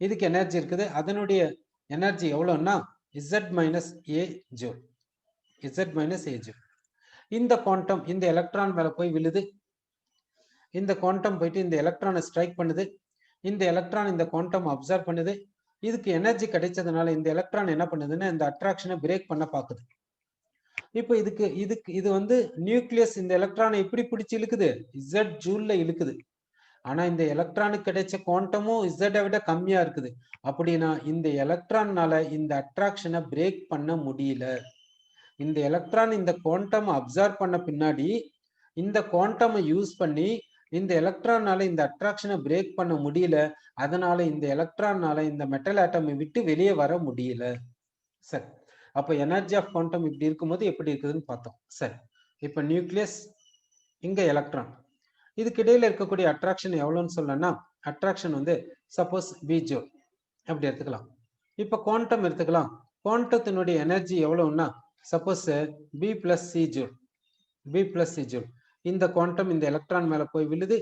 இதுக்கு எனர்ஜி இருக்குது. அதனுடைய எனர்ஜி எவ்வளவுன்னா இசட் மைனஸ் ஏ ஜூல். இசட் மைனஸ் ஏ ஜூல். இந்த குவாண்டம் இந்த எலக்ட்ரான் மேல போய் விழுது. இந்த குவாண்டம் போயிட்டு இந்த எலக்ட்ரானை ஸ்ட்ரைக் பண்ணுது. இந்த எலக்ட்ரான் இந்த குவாண்டம் அப்சர்வ் பண்ணுது. இதுக்கு எனர்ஜி கிடைச்சதுனால இந்த எலக்ட்ரான் என்ன பண்ணுதுன்னா இந்த அட்ராக்ஷனை பிரேக் பண்ண பாக்குது. இப்போ இது வந்து நியூக்ளியஸ் இந்த எலக்ட்ரானை எப்படி பிடிச்சு இழுக்குது? இசட் ஜூல்ல இழுக்குது. ஆனா இந்த எலக்ட்ரானுக்கு கிடைச்ச குவாண்டமும் இசட்டை விட கம்மியா இருக்குது. அப்படின்னா இந்த எலக்ட்ரான்னால இந்த அட்ராக்ஷனை பிரேக் பண்ண முடியல. இந்த எலக்ட்ரான் இந்த குவாண்டம் அப்சர்வ் பண்ண பின்னாடி இந்த குவாண்டமை யூஸ் பண்ணி இந்த எலக்ட்ரானால இந்த அட்ராக்ஷனை பிரேக் பண்ண முடியல. அதனால இந்த எலக்ட்ரானால இந்த மெட்டல் ஆட்டமை விட்டு வெளியே வர முடியல. சரி, அப்போ எனர்ஜி ஆஃப் குவாண்டம் இப்படி இருக்கும்போது எப்படி இருக்குதுன்னு பார்த்தோம். சரி, இப்போ நியூக்ளியஸ், இங்க எலக்ட்ரான், இதுக்கு இடையில இருக்கக்கூடிய அட்ராக்ஷன் எவ்வளவுன்னு சொல்லணும்னா அட்ராக்ஷன் வந்து சப்போஸ் பி ஜூல் அப்படி எடுத்துக்கலாம். இப்ப குவாண்டம் எடுத்துக்கலாம். குவாண்டத்தினுடைய எனர்ஜி எவ்வளவுன்னா suppose B+ C joule, B+ C joule. இந்த குவாண்டம் இந்த எலக்ட்ரான் மேல போய் விழுது.